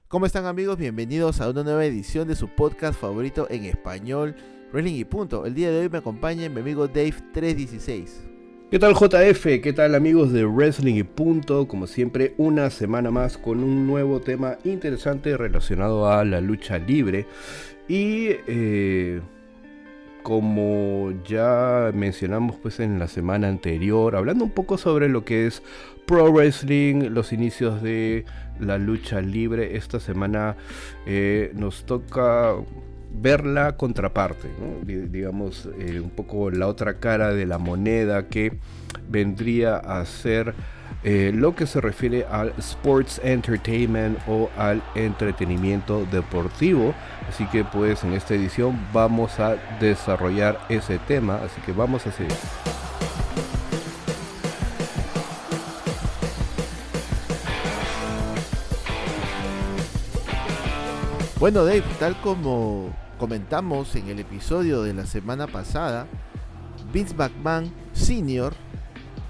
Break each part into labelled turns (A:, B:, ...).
A: ¿Cómo están, amigos? Bienvenidos a una nueva edición de su podcast favorito en español, Wrestling y Punto. El día de hoy me acompaña mi amigo Dave316.
B: ¿Qué tal, JF? ¿Qué tal, amigos de Wrestling y Punto? Como siempre, una semana más con un nuevo tema interesante relacionado a la lucha libre. Y como ya mencionamos pues en la semana anterior, hablando un poco sobre lo que es Pro Wrestling, los inicios de la lucha libre, esta semana nos toca ver la contraparte, ¿no? Digamos, un poco la otra cara de la moneda, que vendría a ser lo que se refiere al sports entertainment o al entretenimiento deportivo. Así que pues en esta edición vamos a desarrollar ese tema, así que vamos a seguir.
A: Bueno, Dave, tal como comentamos en el episodio de la semana pasada, Vince McMahon Sr.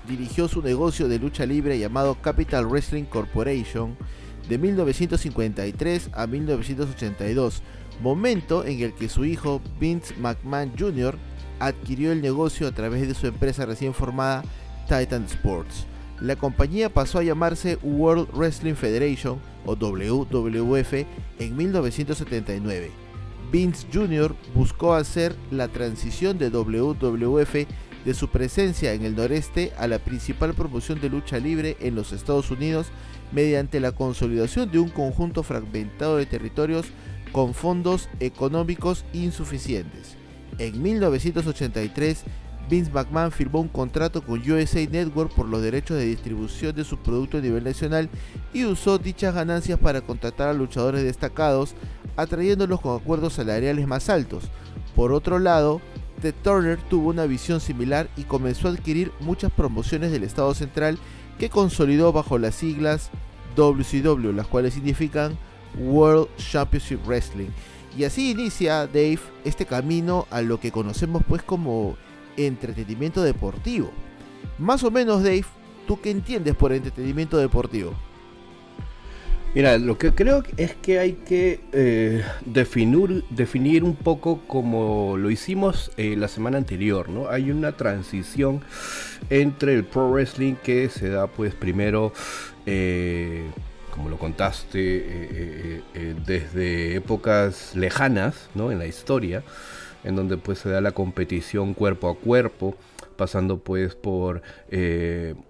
A: dirigió su negocio de lucha libre llamado Capital Wrestling Corporation de 1953 a 1982, momento en el que su hijo Vince McMahon Jr. adquirió el negocio a través de su empresa recién formada Titan Sports. La compañía pasó a llamarse World Wrestling Federation o WWF en 1979. Vince Jr. buscó hacer la transición de WWF de su presencia en el noreste a la principal promoción de lucha libre en los Estados Unidos mediante la consolidación de un conjunto fragmentado de territorios con fondos económicos insuficientes. En 1983, Vince McMahon firmó un contrato con USA Network por los derechos de distribución de su producto a nivel nacional y usó dichas ganancias para contratar a luchadores destacados, atrayéndolos con acuerdos salariales más altos. Por otro lado, Ted Turner tuvo una visión similar y comenzó a adquirir muchas promociones del estado central que consolidó bajo las siglas WCW, las cuales significan World Championship Wrestling. Y así inicia, Dave, este camino a lo que conocemos pues como entretenimiento deportivo. Más o menos, Dave, ¿tú qué entiendes por entretenimiento deportivo?
B: Mira, lo que creo es que hay que definir un poco como lo hicimos la semana anterior, ¿no? Hay una transición entre el pro wrestling que se da pues primero, como lo contaste, desde épocas lejanas, ¿no? En la historia, en donde pues se da la competición cuerpo a cuerpo, pasando pues por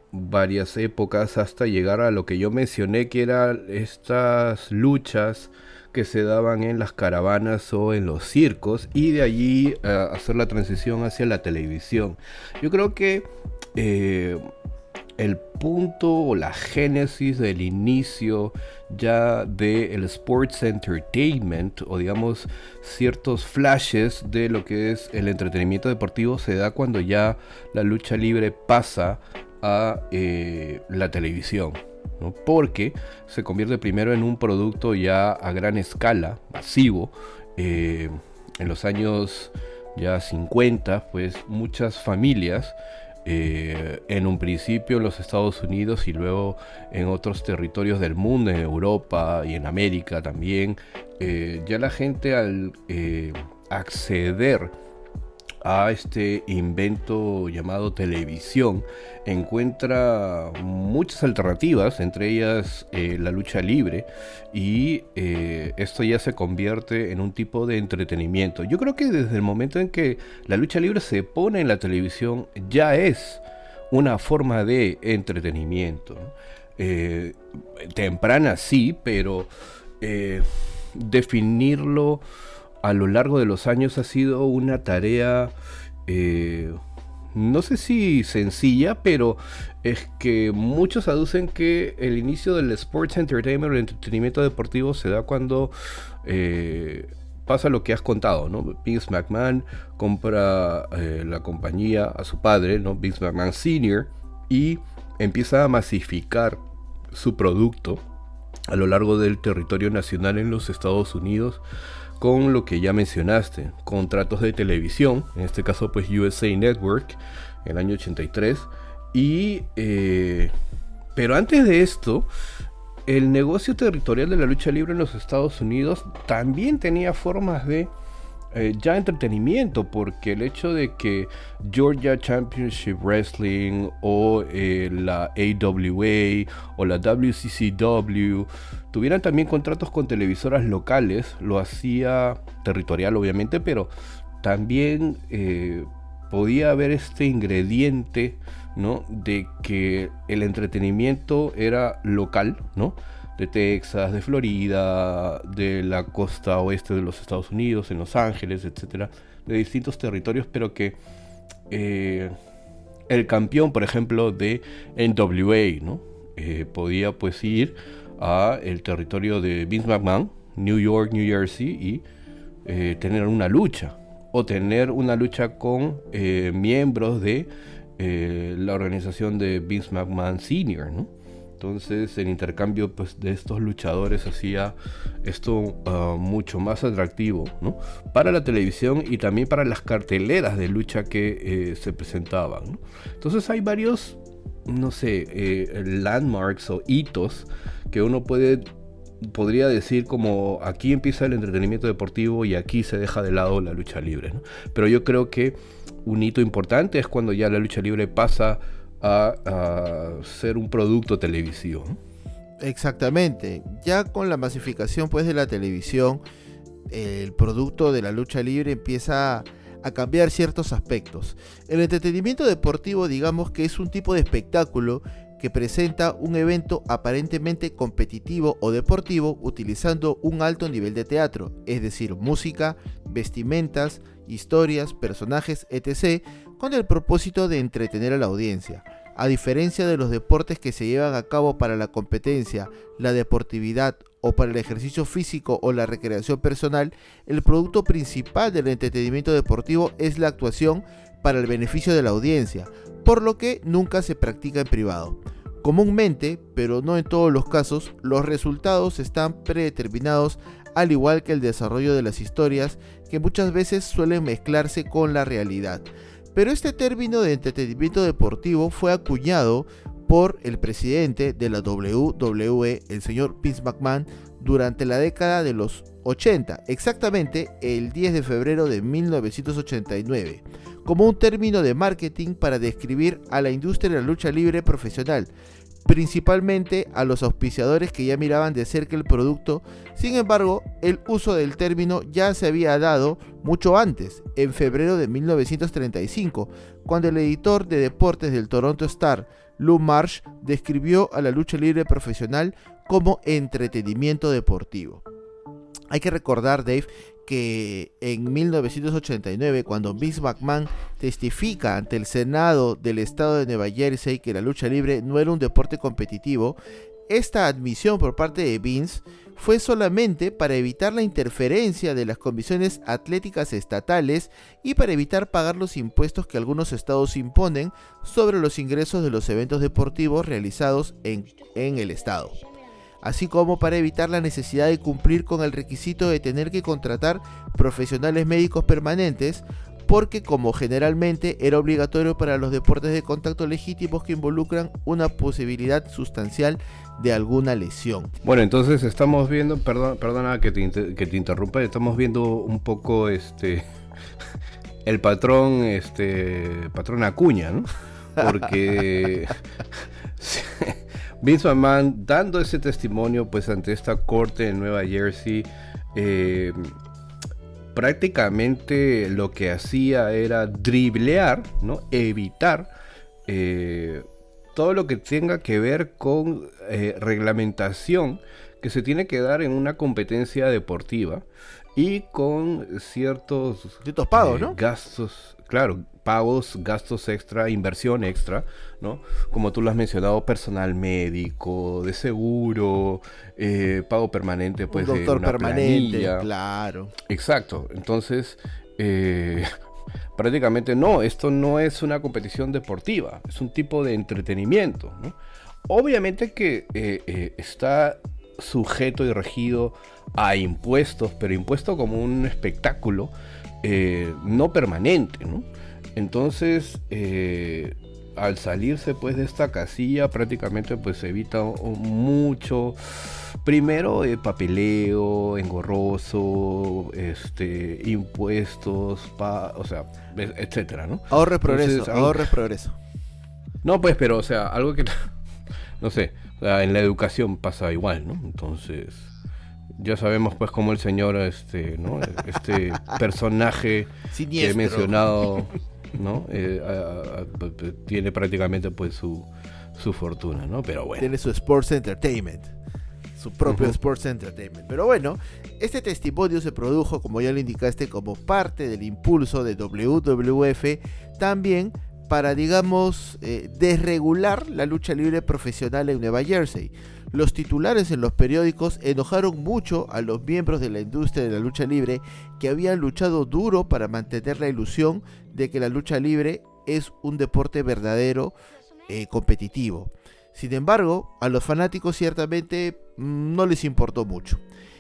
B: varias épocas hasta llegar a lo que yo mencioné, que eran estas luchas que se daban en las caravanas o en los circos, y de allí hacer la transición hacia la televisión. Yo creo que el punto o la génesis del inicio ya del sports entertainment, o digamos ciertos flashes de lo que es el entretenimiento deportivo, se da cuando ya la lucha libre pasa a la televisión, ¿no? Porque se convierte primero en un producto ya a gran escala, masivo. En los años ya 50, pues muchas familias, en un principio en los Estados Unidos y luego en otros territorios del mundo, en Europa y en América también, ya la gente al acceder a este invento llamado televisión encuentra muchas alternativas, entre ellas la lucha libre, y esto ya se convierte en un tipo de entretenimiento. Yo creo que desde el momento en que la lucha libre se pone en la televisión ya es una forma de entretenimiento, ¿no? Temprana sí, pero definirlo a lo largo de los años ha sido una tarea, no sé si sencilla, pero es que muchos aducen que el inicio del sports entertainment, el entretenimiento deportivo, se da cuando pasa lo que has contado, ¿no? Vince McMahon compra la compañía a su padre, ¿no? Vince McMahon Sr., y empieza a masificar su producto a lo largo del territorio nacional en los Estados Unidos, con lo que ya mencionaste, contratos de televisión, en este caso pues USA Network, en el año 83, y pero antes de esto, el negocio territorial de la lucha libre en los Estados Unidos también tenía formas de ya entretenimiento, porque el hecho de que Georgia Championship Wrestling o la AWA o la WCCW tuvieran también contratos con televisoras locales, lo hacía territorial obviamente, pero también podía haber este ingrediente, ¿no?, de que el entretenimiento era local, ¿no?, de Texas, de Florida, de la costa oeste de los Estados Unidos, en Los Ángeles, etcétera, de distintos territorios, pero que el campeón, por ejemplo, de NWA, ¿no?, podía pues ir a el territorio de Vince McMahon, New York, New Jersey, y tener una lucha, o tener una lucha con miembros de la organización de Vince McMahon Sr., ¿no? Entonces el intercambio pues, de estos luchadores hacía esto mucho más atractivo, ¿no?, para la televisión y también para las carteleras de lucha que se presentaban, ¿no? Entonces hay varios, no sé, landmarks o hitos que uno podría decir como aquí empieza el entretenimiento deportivo y aquí se deja de lado la lucha libre, ¿no? Pero yo creo que un hito importante es cuando ya la lucha libre pasa a ser un producto televisivo, ¿no?
A: Exactamente. Ya con la masificación pues de la televisión, el producto de la lucha libre empieza a cambiar ciertos aspectos. El entretenimiento deportivo, digamos que es un tipo de espectáculo que presenta un evento aparentemente competitivo o deportivo utilizando un alto nivel de teatro, es decir, música, vestimentas, historias, personajes, etc., con el propósito de entretener a la audiencia. A diferencia de los deportes que se llevan a cabo para la competencia, la deportividad o para el ejercicio físico o la recreación personal, el producto principal del entretenimiento deportivo es la actuación para el beneficio de la audiencia, por lo que nunca se practica en privado. Comúnmente, pero no en todos los casos, los resultados están predeterminados, al igual que el desarrollo de las historias, que muchas veces suelen mezclarse con la realidad. Pero este término de entretenimiento deportivo fue acuñado por el presidente de la WWE, el señor Vince McMahon, durante la década de los 80, exactamente el 10 de febrero de 1989, como un término de marketing para describir a la industria de la lucha libre profesional, principalmente a los auspiciadores que ya miraban de cerca el producto. Sin embargo, el uso del término ya se había dado mucho antes, en febrero de 1935, cuando el editor de deportes del Toronto Star, Lou Marsh, describió a la lucha libre profesional como entretenimiento deportivo. Hay que recordar, Dave, que en 1989, cuando Vince McMahon testifica ante el Senado del estado de Nueva Jersey que la lucha libre no era un deporte competitivo, esta admisión por parte de Vince fue solamente para evitar la interferencia de las comisiones atléticas estatales y para evitar pagar los impuestos que algunos estados imponen sobre los ingresos de los eventos deportivos realizados en el estado, así como para evitar la necesidad de cumplir con el requisito de tener que contratar profesionales médicos permanentes, porque como generalmente era obligatorio para los deportes de contacto legítimos que involucran una posibilidad sustancial de alguna lesión.
B: Bueno, entonces estamos viendo, perdona que te interrumpa, estamos viendo un poco el patrón Acuña, ¿no? Porque Vince McMahon, dando ese testimonio pues ante esta corte en Nueva Jersey, prácticamente lo que hacía era driblear, ¿no?, evitar todo lo que tenga que ver con reglamentación que se tiene que dar en una competencia deportiva y con ciertos
A: pagos, ¿no?
B: Gastos, claro, pagos, gastos extra, inversión extra, ¿no? Como tú lo has mencionado, personal médico, de seguro, pago permanente, pues,
A: un doctor
B: de una
A: permanente,
B: planilla.
A: claro.
B: Exacto. Entonces, prácticamente no, esto no es una competición deportiva, es un tipo de entretenimiento, ¿no? Obviamente que está sujeto y regido a impuestos, pero impuesto como un espectáculo no permanente, ¿no? Entonces, al salirse pues de esta casilla prácticamente pues se evita mucho, primero papeleo engorroso, impuestos, o sea, etcétera, ¿no?
A: Ahorre progreso,
B: Entonces,
A: ahorre progreso.
B: no, pues, pero, o sea, algo que, no sé, o sea, en la educación pasa igual, ¿no? Entonces, ya sabemos, pues, cómo el señor, ¿no? Este personaje que he
A: Siniestro.
B: mencionado, ¿no? Tiene prácticamente, pues, su fortuna, ¿no? Pero bueno.
A: Tiene su Sports Entertainment. Su propio Sports Entertainment. Pero bueno, este testimonio se produjo, como ya lo indicaste, como parte del impulso de WWF, también para, digamos, desregular la lucha libre profesional en Nueva Jersey. Los titulares en los periódicos enojaron mucho a los miembros de la industria de la lucha libre, que habían luchado duro para mantener la ilusión de que la lucha libre es un deporte verdadero, competitivo. Sin embargo, a los fanáticos ciertamente no les importó mucho.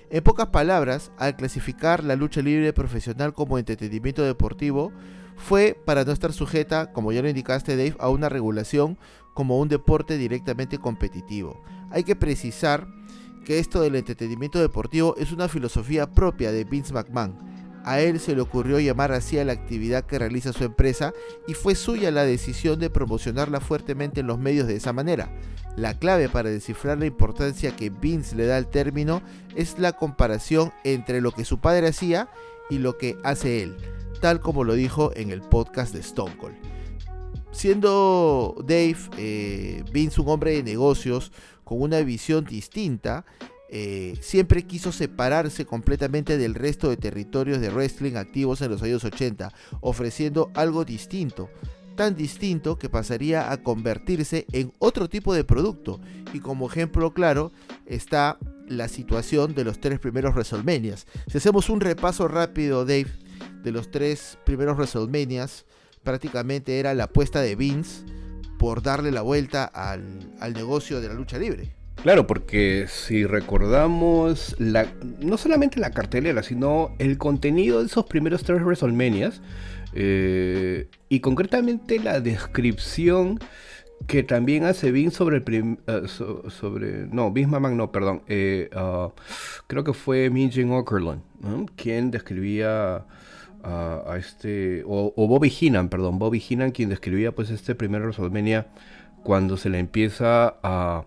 A: En pocas palabras, al clasificar la lucha libre profesional como entretenimiento deportivo, fue para no estar sujeta, como ya lo indicaste, Dave, a una regulación como un deporte directamente competitivo. Hay que precisar que esto del entretenimiento deportivo es una filosofía propia de Vince McMahon. A él se le ocurrió llamar así a la actividad que realiza su empresa, y fue suya la decisión de promocionarla fuertemente en los medios de esa manera. La clave para descifrar la importancia que Vince le da al término es la comparación entre lo que su padre hacía y lo que hace él, tal como lo dijo en el podcast de Stone Cold. Siendo Dave, Vince, un hombre de negocios con una visión distinta, siempre quiso separarse completamente del resto de territorios de wrestling activos en los años 80, ofreciendo algo distinto, tan distinto que pasaría a convertirse en otro tipo de producto. Y como ejemplo claro está la situación de los 3 primeros WrestleManias. Si hacemos un repaso rápido, Dave, de los 3 primeros WrestleManias, prácticamente era la apuesta de Vince por darle la vuelta al negocio de la lucha libre.
B: Claro, porque si recordamos no solamente la cartelera, sino el contenido de esos primeros 3 WrestleManias, y concretamente la descripción que también hace Vince sobre Vince McMahon, no, perdón, creo que fue Mingen Okerlund, ¿no? Quien describía o Bobby Heenan, quien describía pues este primer WrestleMania, cuando se le empieza a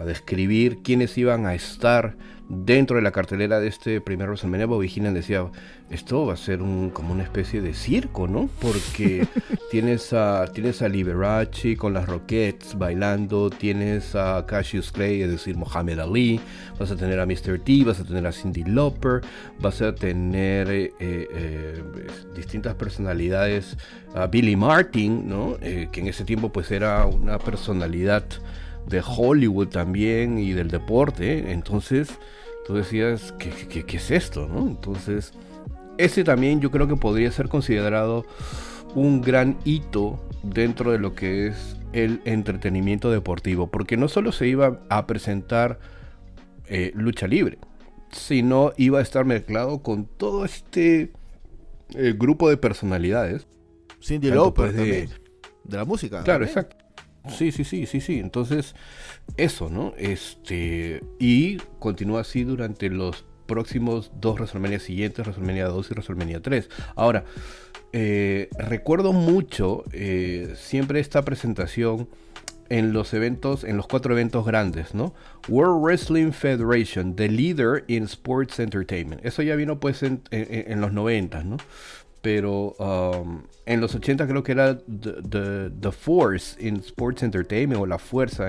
B: describir quiénes iban a estar dentro de la cartelera de este primer WrestleMania. Bobby Heenan decía, esto va a ser como una especie de circo, ¿no? Porque tienes a Liberace con las Rockettes bailando, tienes a Cassius Clay, es decir, Muhammad Ali, vas a tener a Mr. T, vas a tener a Cyndi Lauper, vas a tener distintas personalidades, a Billy Martin, ¿no? Que en ese tiempo pues era una personalidad de Hollywood también y del deporte. Entonces tú decías, ¿qué es esto, no? Entonces ese también yo creo que podría ser considerado un gran hito dentro de lo que es el entretenimiento deportivo, porque no solo se iba a presentar lucha libre, sino iba a estar mezclado con todo este grupo de personalidades.
A: Cyndi Lauper
B: pues,
A: también, de la música.
B: Claro,
A: también.
B: exacto. Sí. Entonces, eso, ¿no? Y continúa así durante los próximos 2 WrestleMania siguientes, WrestleMania 2 y WrestleMania 3. Ahora, recuerdo mucho siempre esta presentación en los 4 eventos grandes, ¿no? World Wrestling Federation, the leader in sports entertainment. Eso ya vino pues en los 90, ¿no? Pero en los 80 creo que era the Force in Sports Entertainment, o la fuerza,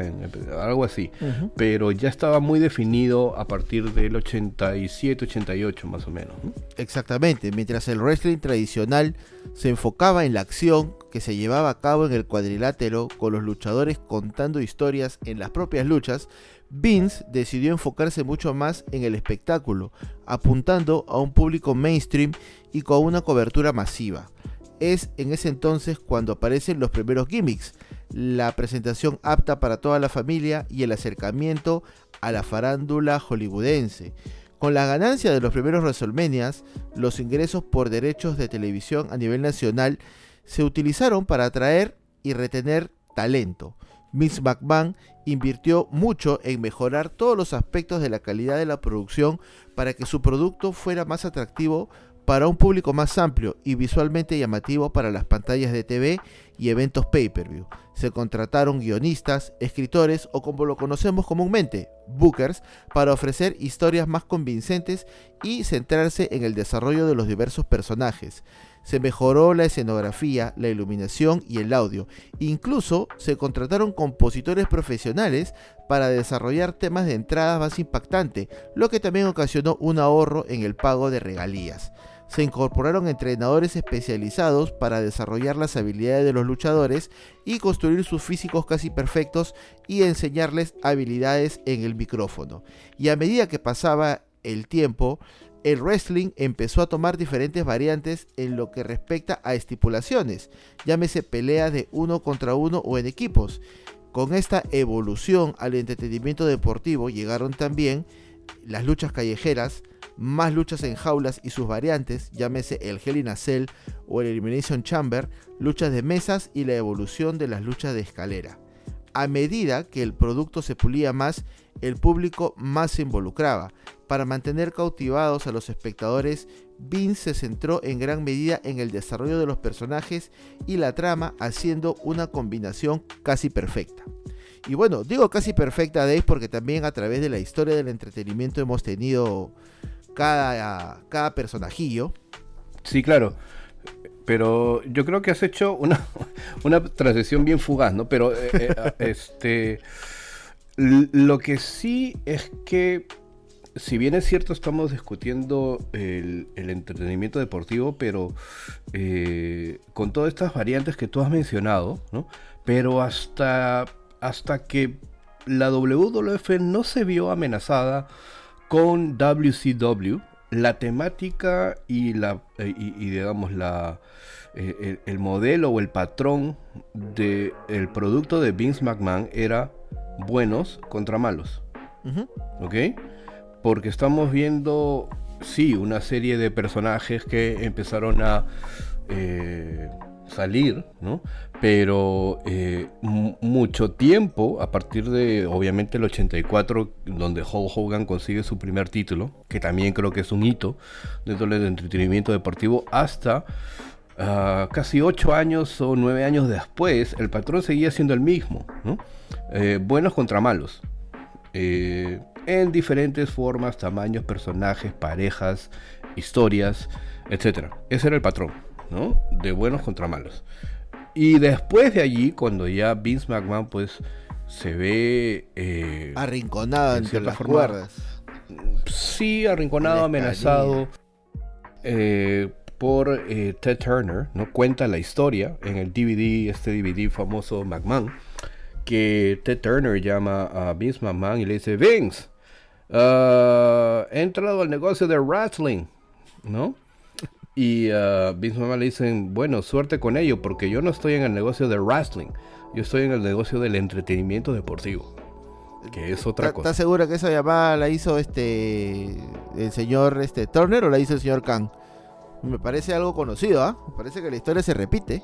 B: algo así. Uh-huh. Pero ya estaba muy definido a partir del 87, 88 más o menos, ¿no?
A: Exactamente, mientras el wrestling tradicional se enfocaba en la acción que se llevaba a cabo en el cuadrilátero, con los luchadores contando historias en las propias luchas, Vince decidió enfocarse mucho más en el espectáculo, apuntando a un público mainstream y con una cobertura masiva. Es en ese entonces cuando aparecen los primeros gimmicks, la presentación apta para toda la familia y el acercamiento a la farándula hollywoodense. Con la ganancia de los primeros WrestleManias, los ingresos por derechos de televisión a nivel nacional se utilizaron para atraer y retener talento. Vince McMahon invirtió mucho en mejorar todos los aspectos de la calidad de la producción para que su producto fuera más atractivo para un público más amplio y visualmente llamativo para las pantallas de TV y eventos pay-per-view. Se contrataron guionistas, escritores o, como lo conocemos comúnmente, bookers, para ofrecer historias más convincentes y centrarse en el desarrollo de los diversos personajes. Se mejoró la escenografía, la iluminación y el audio. Incluso se contrataron compositores profesionales para desarrollar temas de entrada más impactante, lo que también ocasionó un ahorro en el pago de regalías. Se incorporaron entrenadores especializados para desarrollar las habilidades de los luchadores y construir sus físicos casi perfectos y enseñarles habilidades en el micrófono. Y a medida que pasaba el tiempo, el wrestling empezó a tomar diferentes variantes en lo que respecta a estipulaciones, llámese peleas de uno contra uno o en equipos. Con esta evolución al entretenimiento deportivo llegaron también las luchas callejeras, más luchas en jaulas y sus variantes, llámese el Hell in a Cell o el Elimination Chamber, luchas de mesas y la evolución de las luchas de escalera. A medida que el producto se pulía más, el público más se involucraba. Para mantener cautivados a los espectadores, Vince se centró en gran medida en el desarrollo de los personajes y la trama, haciendo una combinación casi perfecta. Y bueno, digo casi perfecta, Dave, porque también a través de la historia del entretenimiento hemos tenido cada personajillo.
B: Sí, claro. Pero yo creo que has hecho una transición bien fugaz, ¿no? Pero lo que sí es que, si bien es cierto, estamos discutiendo el entretenimiento deportivo, pero con todas estas variantes que tú has mencionado, ¿no? Pero hasta que la WWF no se vio amenazada con WCW, la temática y digamos el modelo o el patrón del producto de Vince McMahon era buenos contra malos. Uh-huh. ¿Ok? Porque estamos viendo, sí, una serie de personajes que empezaron a salir, ¿no? Pero mucho tiempo, a partir de, obviamente, el 84, donde Hulk Hogan consigue su primer título, que también creo que es un hito dentro del entretenimiento deportivo, hasta casi 8 años o 9 años después, el patrón seguía siendo el mismo, ¿no? Buenos contra malos. En diferentes formas, tamaños, personajes, parejas, historias, etc. Ese era el patrón, ¿no? De buenos contra malos. Y después de allí, cuando ya Vince McMahon pues se ve
A: arrinconado entre las cuerdas.
B: Sí, arrinconado, amenazado por Ted Turner, ¿no? Cuenta la historia en el DVD famoso McMahon, que Ted Turner llama a Vince McMahon y le dice: Vince, he entrado al negocio de wrestling, ¿no? Y Vince McMahon le dicen: bueno, suerte con ello, porque yo no estoy en el negocio de wrestling, yo estoy en el negocio del entretenimiento deportivo, que es otra cosa.
A: ¿Estás segura que esa llamada la hizo el señor Turner o la hizo el señor Khan? Me parece algo conocido, ¿ah? Me parece que la historia se repite.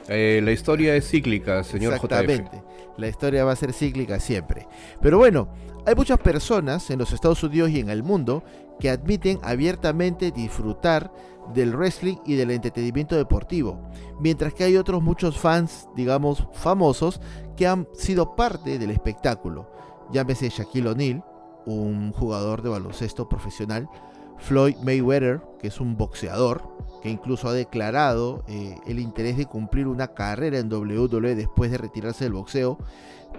B: La historia es cíclica, señor JF.
A: Exactamente, la historia va a ser cíclica siempre. Pero bueno, hay muchas personas en los Estados Unidos y en el mundo que admiten abiertamente disfrutar del wrestling y del entretenimiento deportivo, mientras que hay otros muchos fans, digamos, famosos, que han sido parte del espectáculo. Llámese Shaquille O'Neal, un jugador de baloncesto profesional, Floyd Mayweather, que es un boxeador, que incluso ha declarado el interés de cumplir una carrera en WWE después de retirarse del boxeo.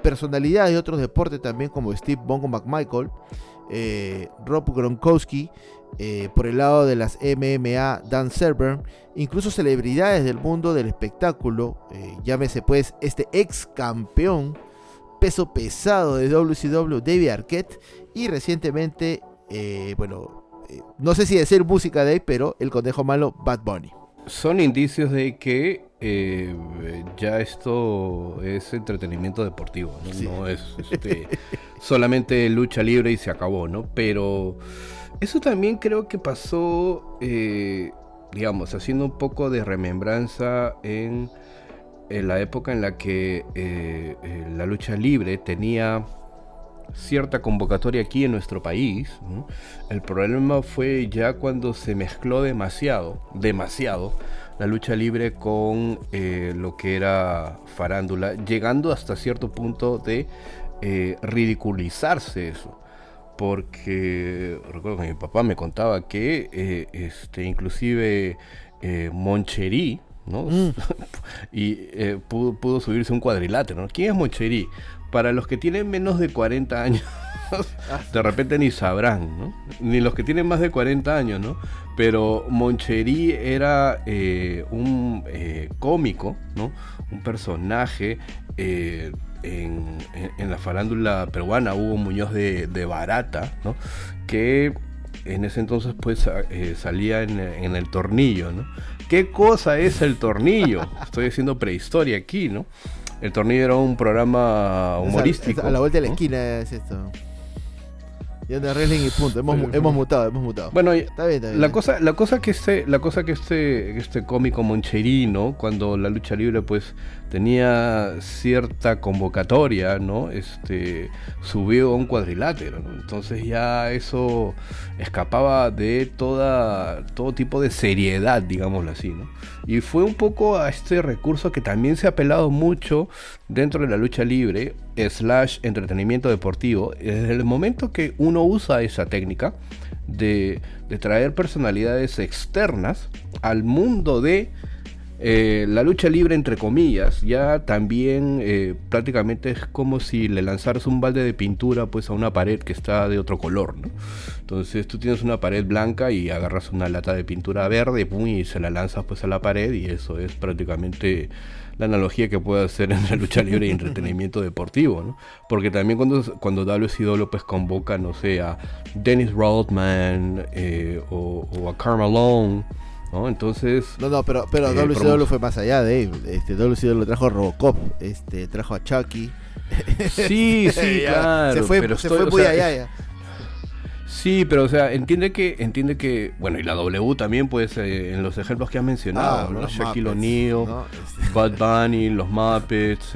A: Personalidades de otros deportes también, como Steve Bongo McMichael, Rob Gronkowski, por el lado de las MMA, Dan Severn, incluso celebridades del mundo del espectáculo, llámese pues ex campeón peso pesado de WCW, David Arquette, y recientemente, no sé si decir música de él, pero el conejo malo Bad Bunny.
B: Son indicios de que ya esto es entretenimiento deportivo, ¿no? Sí. No es solamente lucha libre y se acabó, ¿no? Pero eso también creo que pasó, digamos, haciendo un poco de remembranza en en la época en la que la lucha libre tenía cierta convocatoria aquí en nuestro país, ¿no? El problema fue ya cuando se mezcló demasiado la lucha libre con lo que era farándula, llegando hasta cierto punto de ridiculizarse eso. Porque recuerdo que mi papá me contaba que inclusive Moncherí, ¿no? Y pudo subirse un cuadrilátero, ¿no? ¿Quién es Moncherí? Para los que tienen menos de 40 años, de repente ni sabrán, ¿no? Ni los que tienen más de 40 años, ¿no? Pero Moncherí era un cómico, ¿no? Un personaje en la farándula peruana. Hugo Muñoz de Barata, ¿no? Que en ese entonces pues salía en el Tornillo, ¿no? ¿Qué cosa es el Tornillo? Estoy haciendo prehistoria aquí, ¿no? El Tornillo era un programa humorístico.
A: A la vuelta de la
B: ¿no?
A: esquina es esto. Y anda wrestling y punto. Hemos mutado.
B: Bueno,
A: está bien.
B: La cosa que este cómico Moncherino, cuando la lucha libre pues tenía cierta convocatoria, ¿no? Subió a un cuadrilátero, ¿no? Entonces ya eso escapaba de todo tipo de seriedad, digámoslo así, ¿no? Y fue un poco a este recurso que también se ha apelado mucho dentro de la lucha libre / entretenimiento deportivo. Desde el momento que uno usa esa técnica de traer personalidades externas al mundo de la lucha libre, entre comillas, ya también prácticamente es como si le lanzaras un balde de pintura pues a una pared que está de otro color, ¿no? Entonces tú tienes una pared blanca y agarras una lata de pintura verde, pum, y se la lanzas pues a la pared, y eso es prácticamente la analogía que puede hacer entre lucha libre y entretenimiento deportivo, ¿no? Porque también cuando WCW pues convoca, no sé, a Dennis Rodman o a Carmelo, ¿no? Entonces...
A: No, pero WCW fue más allá, Dave. WCW trajo a Robocop, trajo a Chucky.
B: Sí, claro.
A: Se fue muy allá ya.
B: Sí, pero o sea, entiende que, bueno, y la W también, pues, en los ejemplos que has mencionado, ¿no? Shaquille O'Neal, ¿no? Bud Bunny, los Muppets,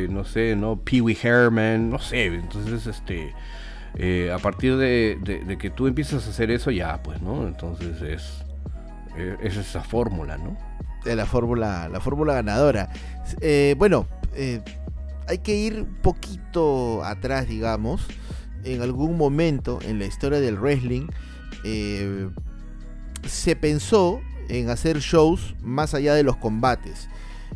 B: no sé, ¿no? Pee Wee Herman, no sé. Entonces, a partir de que tú empiezas a hacer eso, ya, pues, ¿no? Entonces es esa fórmula, ¿no?
A: La fórmula ganadora. Hay que ir un poquito atrás, digamos. En algún momento en la historia del wrestling se pensó en hacer shows más allá de los combates.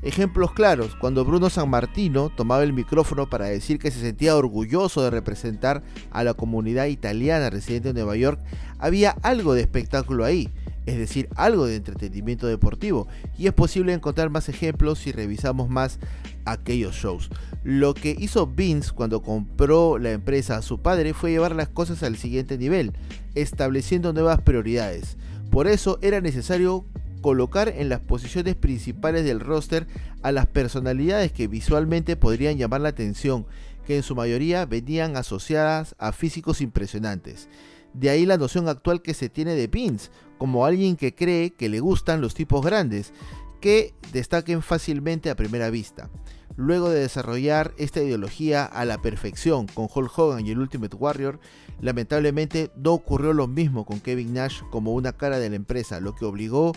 A: Ejemplos claros: cuando Bruno Sammartino tomaba el micrófono para decir que se sentía orgulloso de representar a la comunidad italiana residente en Nueva York, había algo de espectáculo ahí, es decir, algo de entretenimiento deportivo, y es posible encontrar más ejemplos si revisamos más aquellos shows. Lo que hizo Vince cuando compró la empresa a su padre fue llevar las cosas al siguiente nivel, estableciendo nuevas prioridades. Por eso era necesario colocar en las posiciones principales del roster a las personalidades que visualmente podrían llamar la atención, que en su mayoría venían asociadas a físicos impresionantes. De ahí la noción actual que se tiene de Vince como alguien que cree que le gustan los tipos grandes, que destaquen fácilmente a primera vista. Luego de desarrollar esta ideología a la perfección con Hulk Hogan y el Ultimate Warrior, lamentablemente no ocurrió lo mismo con Kevin Nash como una cara de la empresa, lo que obligó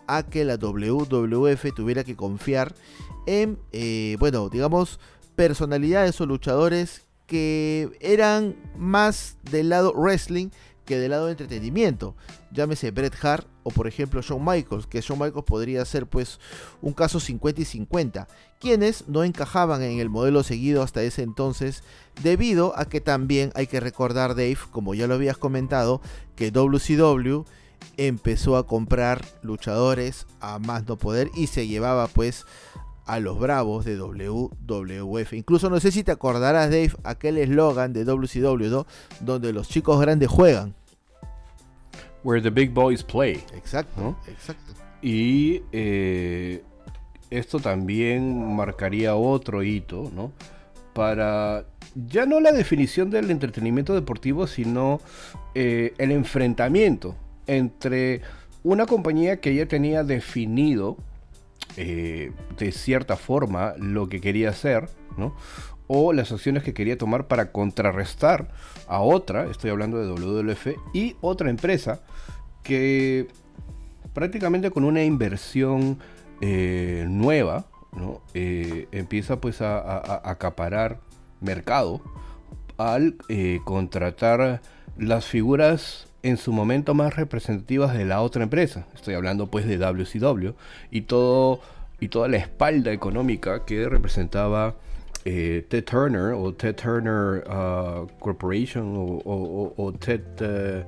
A: a que la WWF tuviera que confiar en, personalidades o luchadores que eran más del lado wrestling que del lado de entretenimiento. Llámese Bret Hart o por ejemplo Shawn Michaels, que Shawn Michaels podría ser pues un caso 50 y 50, quienes no encajaban en el modelo seguido hasta ese entonces, debido a que también hay que recordar, Dave, como ya lo habías comentado, que WCW empezó a comprar luchadores a más no poder y se llevaba pues a los bravos de WWF. Incluso no sé si te acordarás, Dave, aquel eslogan de WCW, ¿no? Donde los chicos grandes juegan.
B: Where the big boys play.
A: Exacto,
B: ¿no?
A: Exacto.
B: Y esto también marcaría otro hito, ¿no? Para ya no la definición del entretenimiento deportivo, sino el enfrentamiento entre una compañía que ya tenía definido de cierta forma lo que quería hacer, ¿no? O las acciones que quería tomar para contrarrestar a otra, estoy hablando de WWF, y otra empresa que prácticamente con una inversión nueva, ¿no? Empieza pues a acaparar mercado al contratar las figuras en su momento más representativas de la otra empresa. Estoy hablando pues de WCW y toda la espalda económica que representaba Ted Turner o Ted Turner Corporation o Ted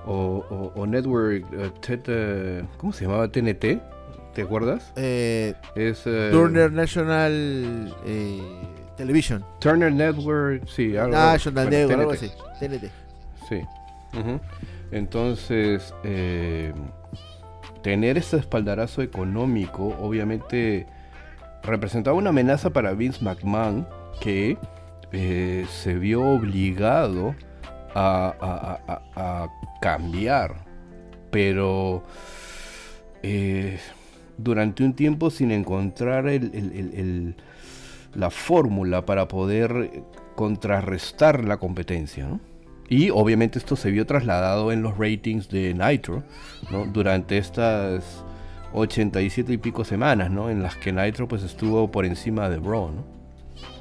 B: o Network Ted, ¿cómo se llamaba? TNT, ¿te acuerdas?
A: Turner National Television.
B: Turner Network, sí,
A: National
B: bueno,
A: Network,
B: TNT.
A: algo así. TNT.
B: Sí. Ujú. Entonces, tener ese espaldarazo económico obviamente representaba una amenaza para Vince McMahon, que se vio obligado a cambiar, pero durante un tiempo sin encontrar la fórmula para poder contrarrestar la competencia, ¿no? Y obviamente esto se vio trasladado en los ratings de Nitro, ¿no? Durante estas 87 y pico semanas, ¿no? En las que Nitro pues estuvo por encima de Raw, ¿no?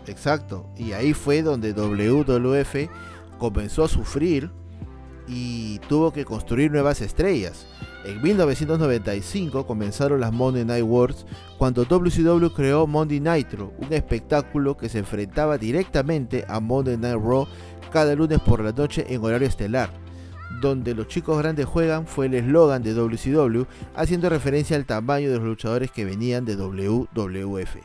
A: Exacto. Y ahí fue donde WWF comenzó a sufrir y tuvo que construir nuevas estrellas. En 1995 comenzaron las Monday Night Wars, cuando WCW creó Monday Nitro, un espectáculo que se enfrentaba directamente a Monday Night Raw cada lunes por la noche en horario estelar. Donde los chicos grandes juegan fue el eslogan de WCW, haciendo referencia al tamaño de los luchadores que venían de WWF.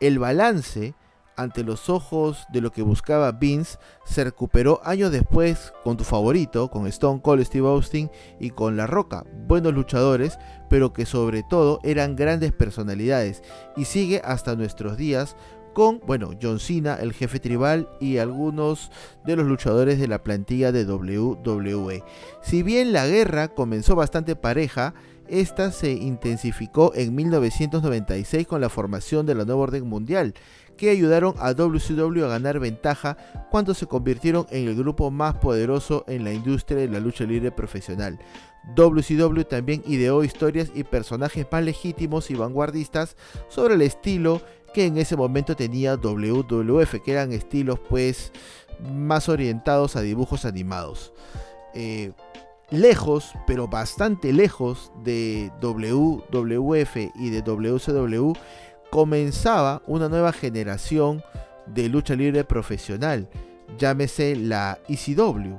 A: El balance ante los ojos de lo que buscaba Vince se recuperó años después con tu favorito, con Stone Cold Steve Austin y con La Roca, buenos luchadores, pero que sobre todo eran grandes personalidades, y sigue hasta nuestros días con, John Cena, el jefe tribal, y algunos de los luchadores de la plantilla de WWE. Si bien la guerra comenzó bastante pareja, esta se intensificó en 1996 con la formación de la nueva orden mundial, que ayudaron a WCW a ganar ventaja cuando se convirtieron en el grupo más poderoso en la industria de la lucha libre profesional. WCW también ideó historias y personajes más legítimos y vanguardistas sobre el estilo que en ese momento tenía WWF, que eran estilos pues más orientados a dibujos animados. Lejos, pero bastante lejos de WWF y de WCW, comenzaba una nueva generación de lucha libre profesional, llámese la ECW,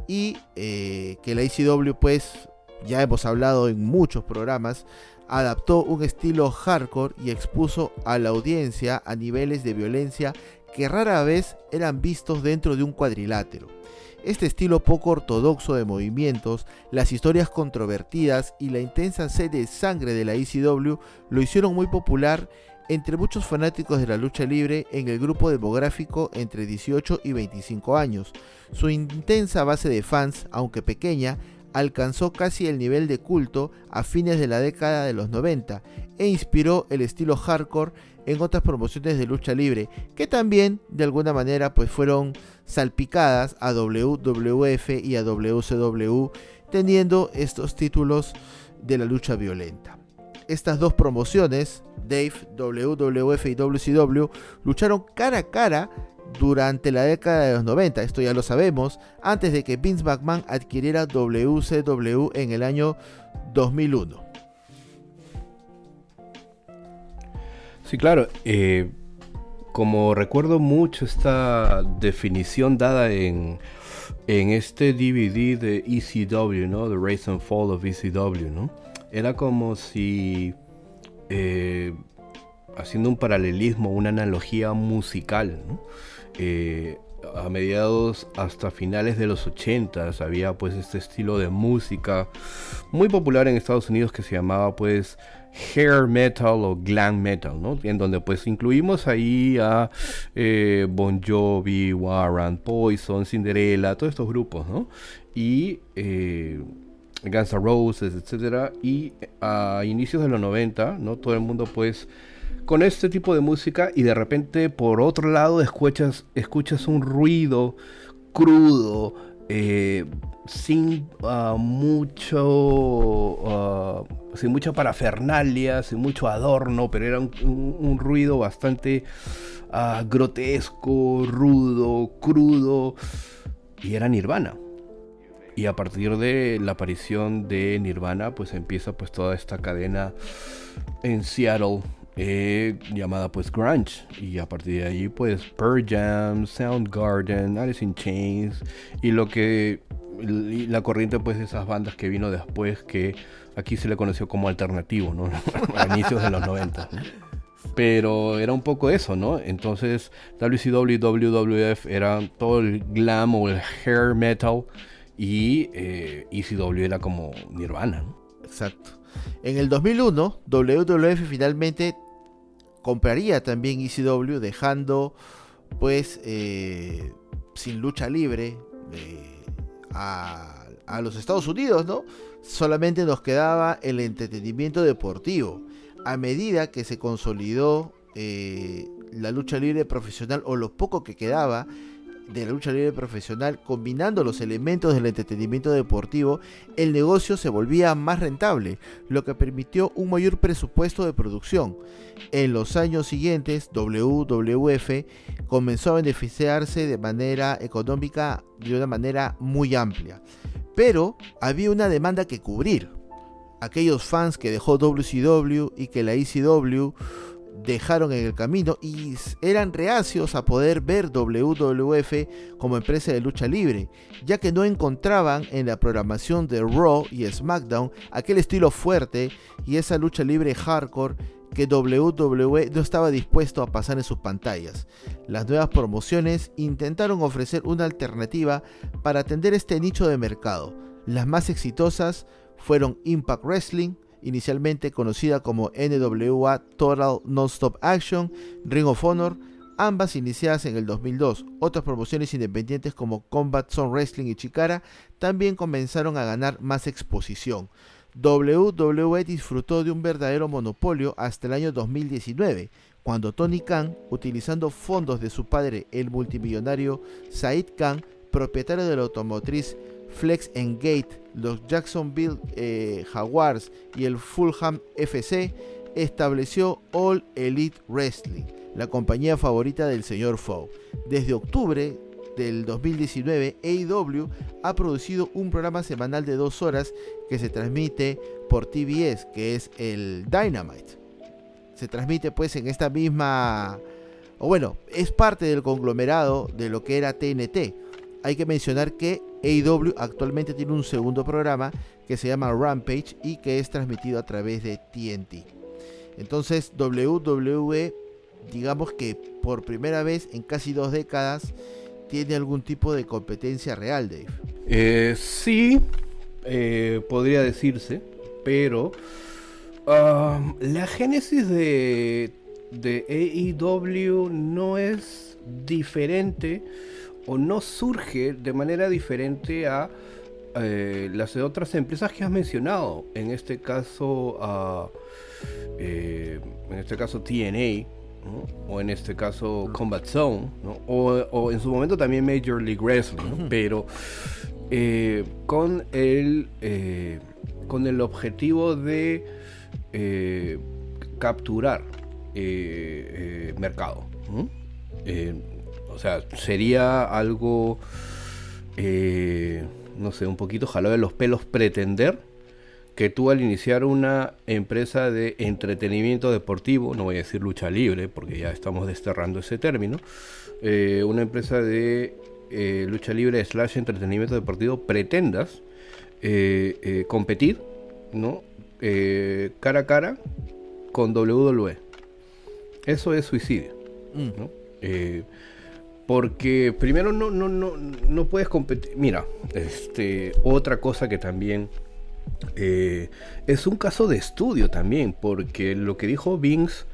A: y que la ECW, pues ya hemos hablado en muchos programas, adaptó un estilo hardcore y expuso a la audiencia a niveles de violencia que rara vez eran vistos dentro de un cuadrilátero. Este estilo poco ortodoxo de movimientos, las historias controvertidas y la intensa sed de sangre de la ECW lo hicieron muy popular entre muchos fanáticos de la lucha libre en el grupo demográfico entre 18 y 25 años. Su intensa base de fans, aunque pequeña, alcanzó casi el nivel de culto a fines de la década de los 90 e inspiró el estilo hardcore en otras promociones de lucha libre que también de alguna manera pues fueron salpicadas a WWF y a WCW, teniendo estos títulos de la lucha violenta. Estas dos promociones, Dave, WWF y WCW, lucharon cara a cara durante la década de los 90, esto ya lo sabemos, antes de que Vince McMahon adquiriera WCW en el año 2001.
B: Sí, claro. Como recuerdo mucho esta definición dada en este DVD de ECW, ¿no? The Rise and Fall of ECW, ¿no? Era como si, haciendo un paralelismo, una analogía musical, ¿no? A mediados hasta finales de los 80 había pues este estilo de música muy popular en Estados Unidos que se llamaba pues hair metal o glam metal, ¿no? En donde pues incluimos ahí a Bon Jovi, Warrant, Poison, Cinderella, todos estos grupos, ¿no? Y Guns N' Roses, etcétera, y a inicios de los 90, ¿no? Todo el mundo pues con este tipo de música y de repente por otro lado escuchas un ruido crudo, sin sin mucha parafernalia, sin mucho adorno, pero era un ruido bastante grotesco, rudo, crudo, y era Nirvana. Y a partir de la aparición de Nirvana, pues empieza pues toda esta cadena en Seattle, llamada pues grunge, y a partir de allí pues Pearl Jam, Soundgarden, Alice in Chains y la corriente pues de esas bandas que vino después, que aquí se le conoció como alternativo, ¿no? A inicios de los 90, ¿no? Pero era un poco eso, ¿no? Entonces WCW y WWF eran todo el glam o el hair metal, y ECW era como Nirvana, ¿no?
A: Exacto. En el 2001, WWF finalmente compraría también ECW, dejando pues sin lucha libre a los Estados Unidos, ¿no? Solamente nos quedaba el entretenimiento deportivo. A medida que se consolidó la lucha libre profesional, o lo poco que quedaba de la lucha libre profesional, combinando los elementos del entretenimiento deportivo, el negocio se volvía más rentable, lo que permitió un mayor presupuesto de producción. En los años siguientes, WWF comenzó a beneficiarse de manera económica de una manera muy amplia, pero había una demanda que cubrir. Aquellos fans que dejó WCW y que la ECW dejaron en el camino y eran reacios a poder ver WWF como empresa de lucha libre, ya que no encontraban en la programación de Raw y SmackDown aquel estilo fuerte y esa lucha libre hardcore que WWE no estaba dispuesto a pasar en sus pantallas. Las nuevas promociones intentaron ofrecer una alternativa para atender este nicho de mercado. Las más exitosas fueron Impact Wrestling, inicialmente conocida como NWA Total Nonstop Action, Ring of Honor, ambas iniciadas en el 2002. Otras promociones independientes como Combat Zone Wrestling y Chikara también comenzaron a ganar más exposición. WWE disfrutó de un verdadero monopolio hasta el año 2019, cuando Tony Khan, utilizando fondos de su padre, el multimillonario Said Khan, propietario de la automotriz Flex Gate, los Jacksonville Jaguars y el Fulham FC, estableció All Elite Wrestling, la compañía favorita del señor Fow. Desde octubre del 2019, AEW ha producido un programa semanal de 2 horas que se transmite por TBS, que es el Dynamite. Se transmite pues en esta misma, o bueno, es parte del conglomerado de lo que era TNT. Hay que mencionar que AEW actualmente tiene un segundo programa que se llama Rampage y que es transmitido a través de TNT. Entonces WWE, digamos que por primera vez en casi 2 décadas, tiene algún tipo de competencia real, Dave.
B: Sí, podría decirse, pero la génesis de AEW no es diferente, o no surge de manera diferente a las de otras empresas que has mencionado. En este caso TNA, ¿no? O en este caso Combat Zone, ¿no? O en su momento también Major League Wrestling, ¿no? Pero con el objetivo de capturar mercado, ¿no? O sea, sería algo, no sé, un poquito jalado de los pelos pretender que tú, al iniciar una empresa de entretenimiento deportivo, no voy a decir lucha libre porque ya estamos desterrando ese término, una empresa de lucha libre / entretenimiento deportivo, pretendas competir, ¿no? Cara a cara con WWE. Eso es suicidio, ¿no? Porque primero no puedes competir. Mira, otra cosa que también es un caso de estudio también, porque lo que dijo Vince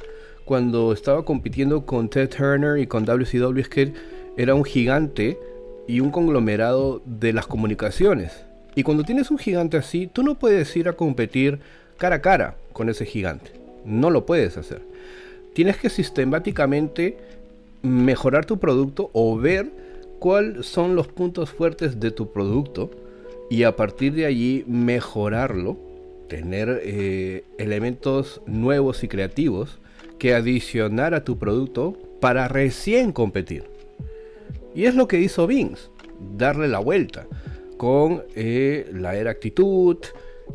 B: cuando estaba compitiendo con Ted Turner y con WCW es que era un gigante y un conglomerado de las comunicaciones, Y cuando tienes un gigante así, tú no puedes ir a competir cara a cara con ese gigante. No lo puedes hacer. Tienes que sistemáticamente mejorar tu producto o ver cuáles son los puntos fuertes de tu producto y a partir de allí mejorarlo, tener elementos nuevos y creativos que adicionar a tu producto para recién competir. Y es lo que hizo Vince, darle la vuelta con la era actitud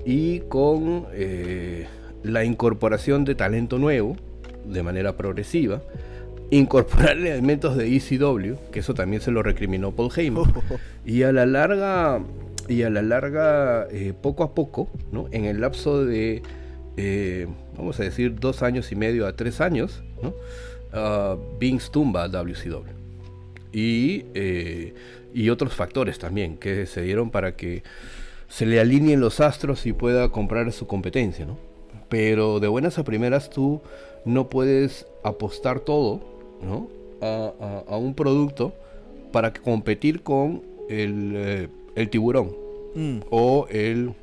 B: y con la incorporación de talento nuevo de manera progresiva, incorporar elementos de ECW, que eso también se lo recriminó Paul Heyman, y a la larga poco a poco, ¿no? En el lapso de vamos a decir 2 años y medio a 3 años, ¿no? Vince tumba a WCW y otros factores también que se dieron para que se le alineen los astros y pueda comprar su competencia, ¿no? Pero de buenas a primeras tú no puedes apostar todo, ¿no? a un producto para competir con el tiburón o el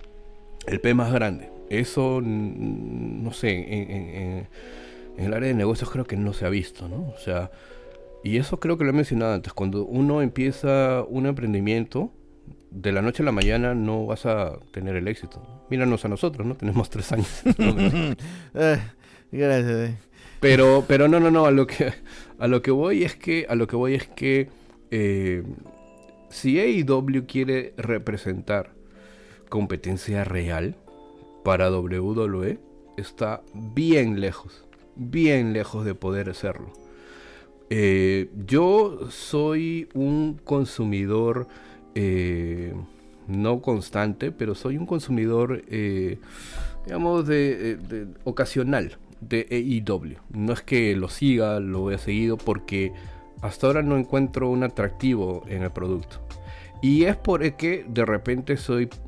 B: pez más grande. Eso, no sé, en el área de negocios creo que no se ha visto, ¿no? O sea, y eso creo que lo he mencionado antes. Cuando uno empieza un emprendimiento, de la noche a la mañana no vas a tener el éxito. Míranos a nosotros, ¿no? Tenemos 3 años.
A: Gracias.
B: Pero no, a lo que voy es que si AEW quiere representar competencia real para WWE, está bien lejos de poder hacerlo. Yo soy un consumidor no constante, pero soy un consumidor digamos de ocasional de AEW. No es que lo siga, lo he seguido porque hasta ahora no encuentro un atractivo en el producto. Y es porque de repente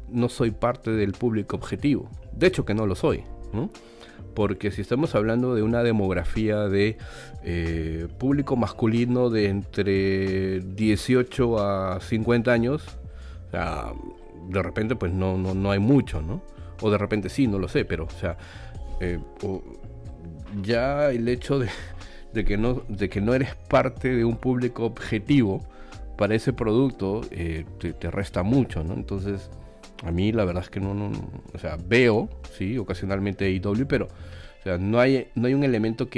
B: no soy parte del público objetivo. De hecho que no lo soy, ¿no? Porque si estamos hablando de una demografía de público masculino de entre 18 a 50 años, o sea, de repente pues no hay mucho, ¿no? O de repente sí, no lo sé, pero o sea, ya el hecho de que no eres parte de un público objetivo para ese producto te resta mucho, ¿no? Entonces, a mí la verdad es que no, o sea, veo, sí, ocasionalmente AEW, pero o sea, no hay un elemento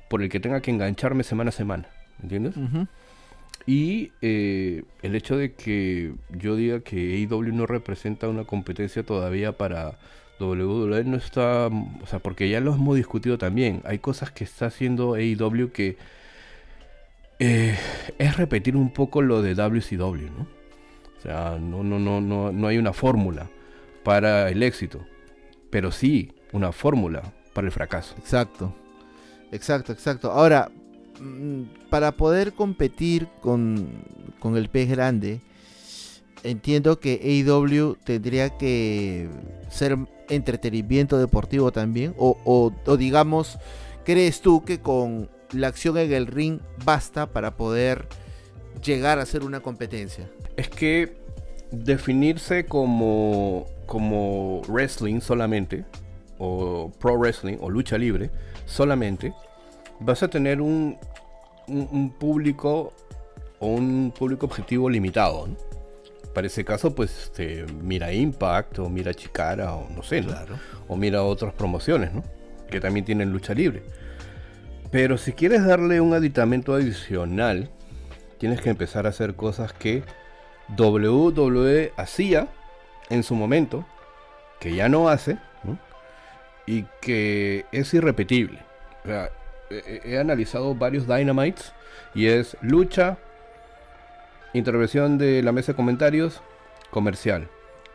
B: por el que tenga que engancharme semana a semana, ¿entiendes? Uh-huh. Y el hecho de que yo diga que AEW no representa una competencia todavía para WWE no está, o sea, porque ya lo hemos discutido también. Hay cosas que está haciendo AEW que es repetir un poco lo de WCW, ¿no? O sea, no hay una fórmula para el éxito, pero sí una fórmula para el fracaso.
A: Exacto. Ahora, para poder competir con el pez grande, entiendo que AEW tendría que ser entretenimiento deportivo también, o digamos, ¿crees tú que con la acción en el ring basta para poder llegar a ser una competencia?
B: Es que definirse como wrestling solamente, o pro wrestling, o lucha libre solamente, vas a tener un público o un público objetivo limitado, ¿no? Para ese caso, pues mira Impact o mira Chikara o no sé, ¿no? Claro. O mira otras promociones, ¿no? Que también tienen lucha libre. Pero si quieres darle un aditamento adicional, tienes que empezar a hacer cosas que WWE hacía en su momento, que ya no hace, ¿no? Y que es irrepetible. O sea, he analizado varios Dynamites y es lucha, intervención de la mesa de comentarios, comercial.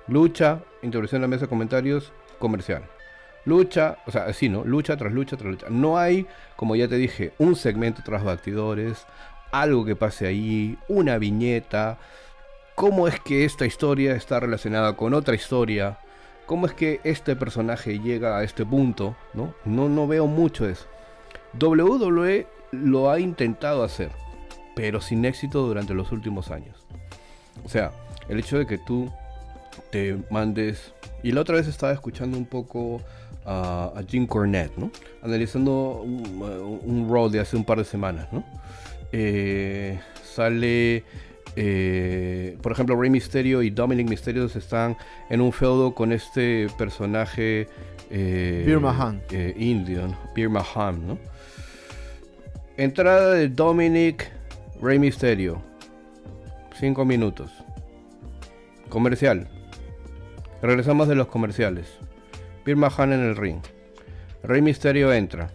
B: Lucha, intervención de la mesa de comentarios, comercial. Lucha, o sea, así, ¿no? Lucha tras lucha tras lucha. No hay, como ya te dije, un segmento tras bastidores, algo que pase ahí, una viñeta. ¿Cómo es que esta historia está relacionada con otra historia? ¿Cómo es que este personaje llega a este punto? No veo mucho eso. WWE lo ha intentado hacer, pero sin éxito durante los últimos años. O sea, el hecho de que tú te mandes... Y la otra vez estaba escuchando un poco a Jim Cornette, ¿no? Analizando un Raw de hace un par de semanas, ¿no? Sale... por ejemplo, Rey Mysterio y Dominic Mysterio están en un feudo con este personaje
A: Veer Mahaan.
B: indio, ¿no? Veer Mahaan, ¿no? Entrada de Dominic, Rey Mysterio, 5 minutos. Comercial. Regresamos de los comerciales. Veer Mahaan en el ring. Rey Mysterio entra.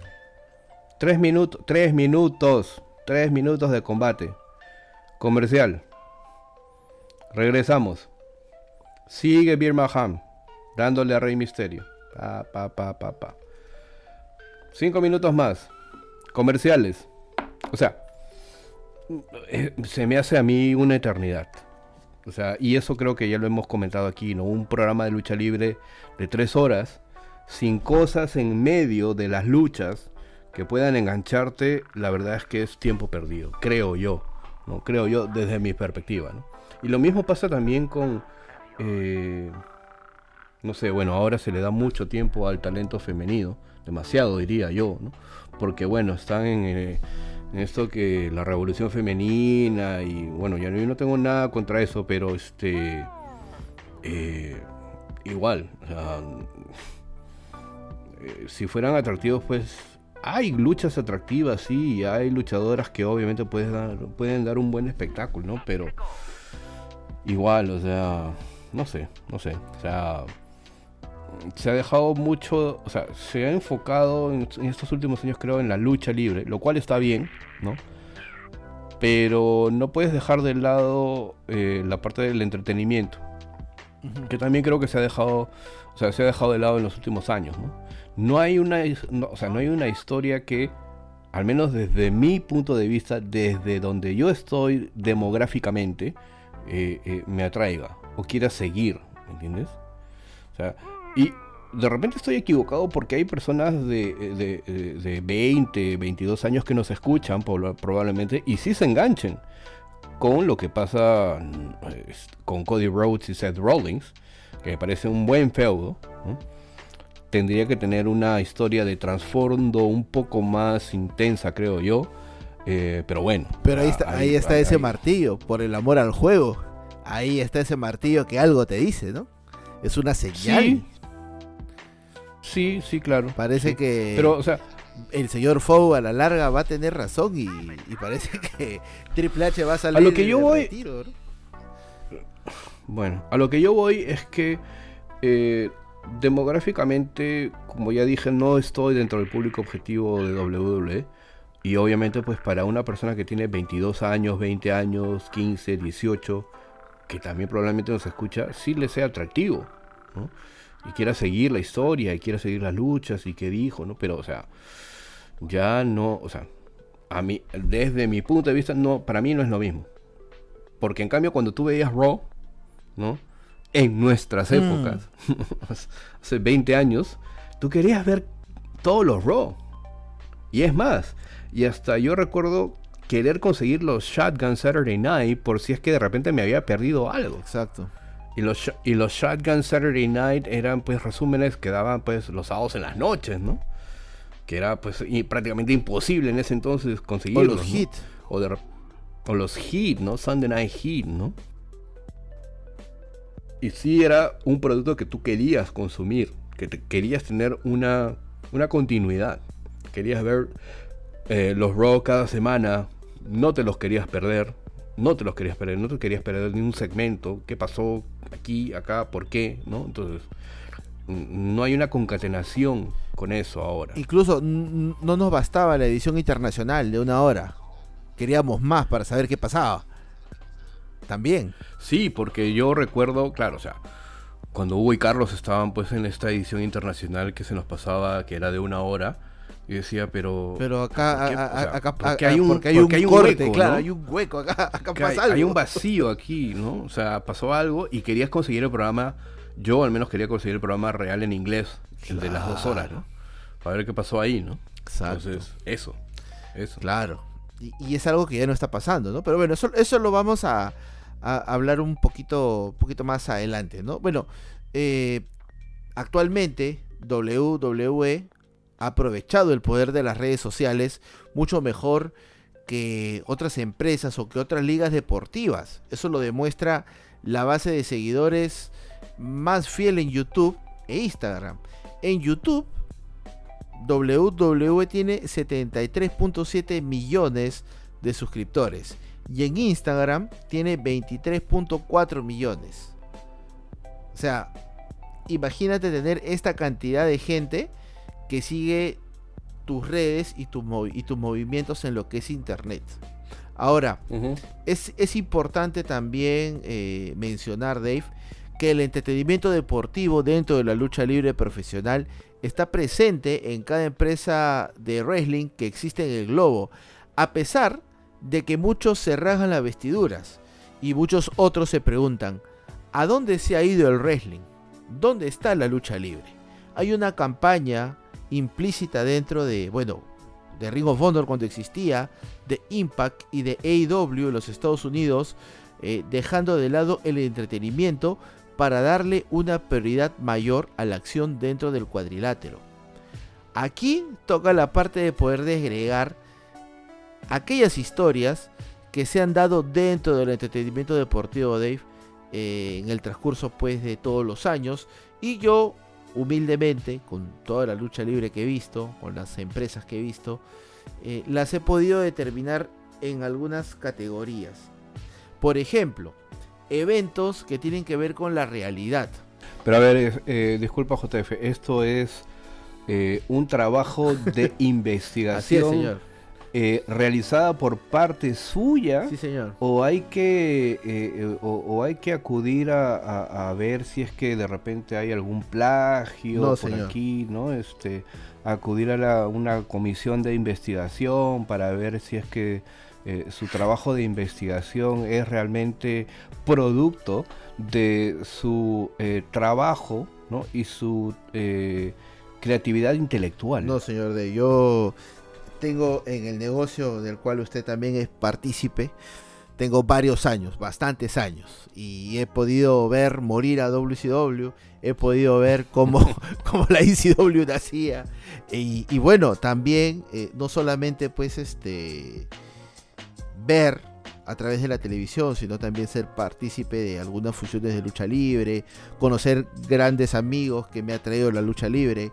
B: 3 minutos de combate. Comercial. Regresamos. Sigue Veer Mahaan dándole a Rey Mysterio. 5 minutos más. Comerciales. O sea, se me hace a mí una eternidad. O sea, y eso creo que ya lo hemos comentado aquí, ¿no? Un programa de lucha libre de 3 horas, sin cosas en medio de las luchas que puedan engancharte, la verdad es que es tiempo perdido, creo yo, ¿no? Creo yo desde mi perspectiva, ¿no? Y lo mismo pasa también con, no sé, bueno, ahora se le da mucho tiempo al talento femenino, demasiado diría yo, ¿no? Porque bueno, están en esto que la revolución femenina y bueno, yo no tengo nada contra eso, pero igual, o sea, si fueran atractivos, pues hay luchas atractivas, sí, y hay luchadoras que obviamente pueden dar un buen espectáculo, ¿no? Pero igual, o sea, no sé, o sea, se ha dejado mucho, o sea, se ha enfocado en estos últimos años, creo, en la lucha libre, lo cual está bien, ¿no? Pero no puedes dejar de lado la parte del entretenimiento, que también creo que se ha dejado, o sea, se ha dejado de lado en los últimos años, ¿no? No hay una historia que, al menos desde mi punto de vista, desde donde yo estoy demográficamente, me atraiga o quiera seguir, ¿me entiendes? O sea, y de repente estoy equivocado porque hay personas de 20, 22 años que nos escuchan probablemente y sí se enganchen con lo que pasa con Cody Rhodes y Seth Rollins, que me parece un buen feudo, ¿no? Tendría que tener una historia de trasfondo un poco más intensa, creo yo, pero bueno.
A: Pero ahí está ese martillo, por el amor al juego. Ahí está ese martillo que algo te dice, ¿no? Es una señal.
B: Sí, claro.
A: Parece
B: sí.
A: que
B: pero, o sea,
A: el señor Fow a la larga va a tener razón y parece que Triple H va a salir
B: a lo que yo voy,
A: retiro, ¿no?
B: Bueno, a lo que yo voy es que demográficamente, como ya dije, no estoy dentro del público objetivo de WWE. Y obviamente pues para una persona que tiene 22 años, 20 años, 15, 18, que también probablemente nos escucha, sí le sea atractivo, ¿no? Y quiera seguir la historia, y quiera seguir las luchas, y qué dijo, ¿no? Pero, o sea, ya no, o sea, a mí, desde mi punto de vista, no, para mí no es lo mismo. Porque en cambio cuando tú veías Raw, ¿no? En nuestras épocas, hace 20 años, tú querías ver todos los Raw. Y es más, y hasta yo recuerdo querer conseguir los Shotgun Saturday Night por si es que de repente me había perdido algo.
A: Exacto.
B: Y los Shotgun Saturday Night eran pues resúmenes que daban pues los sábados en las noches, ¿no? Que era pues prácticamente imposible en ese entonces conseguirlos.
A: O los Heat.
B: O los Heat, ¿no? Sunday Night Heat, ¿no? Y sí era un producto que tú querías consumir, que querías tener una continuidad. Querías ver los Raw cada semana, no te los querías perder. No te querías perder ni un segmento, qué pasó aquí, acá, por qué, ¿no? Entonces, no hay una concatenación con eso ahora.
A: Incluso no nos bastaba la edición internacional de 1 hora. Queríamos más para saber qué pasaba. También.
B: Sí, porque yo recuerdo, claro, o sea, cuando Hugo y Carlos estaban pues en esta edición internacional que se nos pasaba, que era de 1 hora, y decía, pero
A: acá
B: porque hay un
A: corte,
B: hueco,
A: claro,
B: ¿no?
A: Hay un hueco acá pasa algo.
B: Hay un vacío aquí, ¿no? O sea, pasó algo y querías conseguir el programa, yo al menos quería conseguir el programa real en inglés, el de las 2 horas, ¿no? Para ver qué pasó ahí, ¿no?
A: Exacto.
B: Entonces, eso.
A: Claro. Y es algo que ya no está pasando, ¿no? Pero bueno, eso lo vamos a hablar un poquito más adelante, ¿no? Bueno, actualmente WWE ha aprovechado el poder de las redes sociales mucho mejor que otras empresas o que otras ligas deportivas. Eso lo demuestra la base de seguidores más fiel en YouTube e Instagram. En YouTube, WWE tiene 73.7 millones de suscriptores y en Instagram tiene 23.4 millones. O sea, imagínate tener esta cantidad de gente que sigue tus redes y tus movimientos en lo que es internet. Ahora, es importante también mencionar, Dave, que el entretenimiento deportivo dentro de la lucha libre profesional está presente en cada empresa de wrestling que existe en el globo, a pesar de que muchos se rasgan las vestiduras y muchos otros se preguntan, ¿a dónde se ha ido el wrestling? ¿Dónde está la lucha libre? Hay una campaña implícita dentro de Ring of Honor cuando existía, de Impact y de AEW en los Estados Unidos, dejando de lado el entretenimiento para darle una prioridad mayor a la acción dentro del cuadrilátero. Aquí toca la parte de poder desagregar aquellas historias que se han dado dentro del entretenimiento deportivo, Dave, en el transcurso pues de todos los años, y yo humildemente, con toda la lucha libre que he visto, con las empresas que he visto, las he podido determinar en algunas categorías. Por ejemplo, eventos que tienen que ver con la realidad.
B: Pero a ver, disculpa JF, esto es un trabajo de investigación.
A: Así es, señor.
B: Realizada por parte suya.
A: Sí, señor.
B: O hay que hay que acudir a ver si es que de repente hay algún plagio por
A: señor.
B: aquí, ¿no? Acudir a una comisión de investigación para ver si es que su trabajo de investigación es realmente producto de su trabajo, ¿no? Y su creatividad intelectual.
A: No, señor, yo tengo en el negocio del cual usted también es partícipe, tengo varios años, bastantes años, y he podido ver morir a WCW, he podido ver cómo la ECW nacía, y bueno, también no solamente pues ver a través de la televisión, sino también ser partícipe de algunas fusiones de lucha libre, conocer grandes amigos que me ha traído la lucha libre,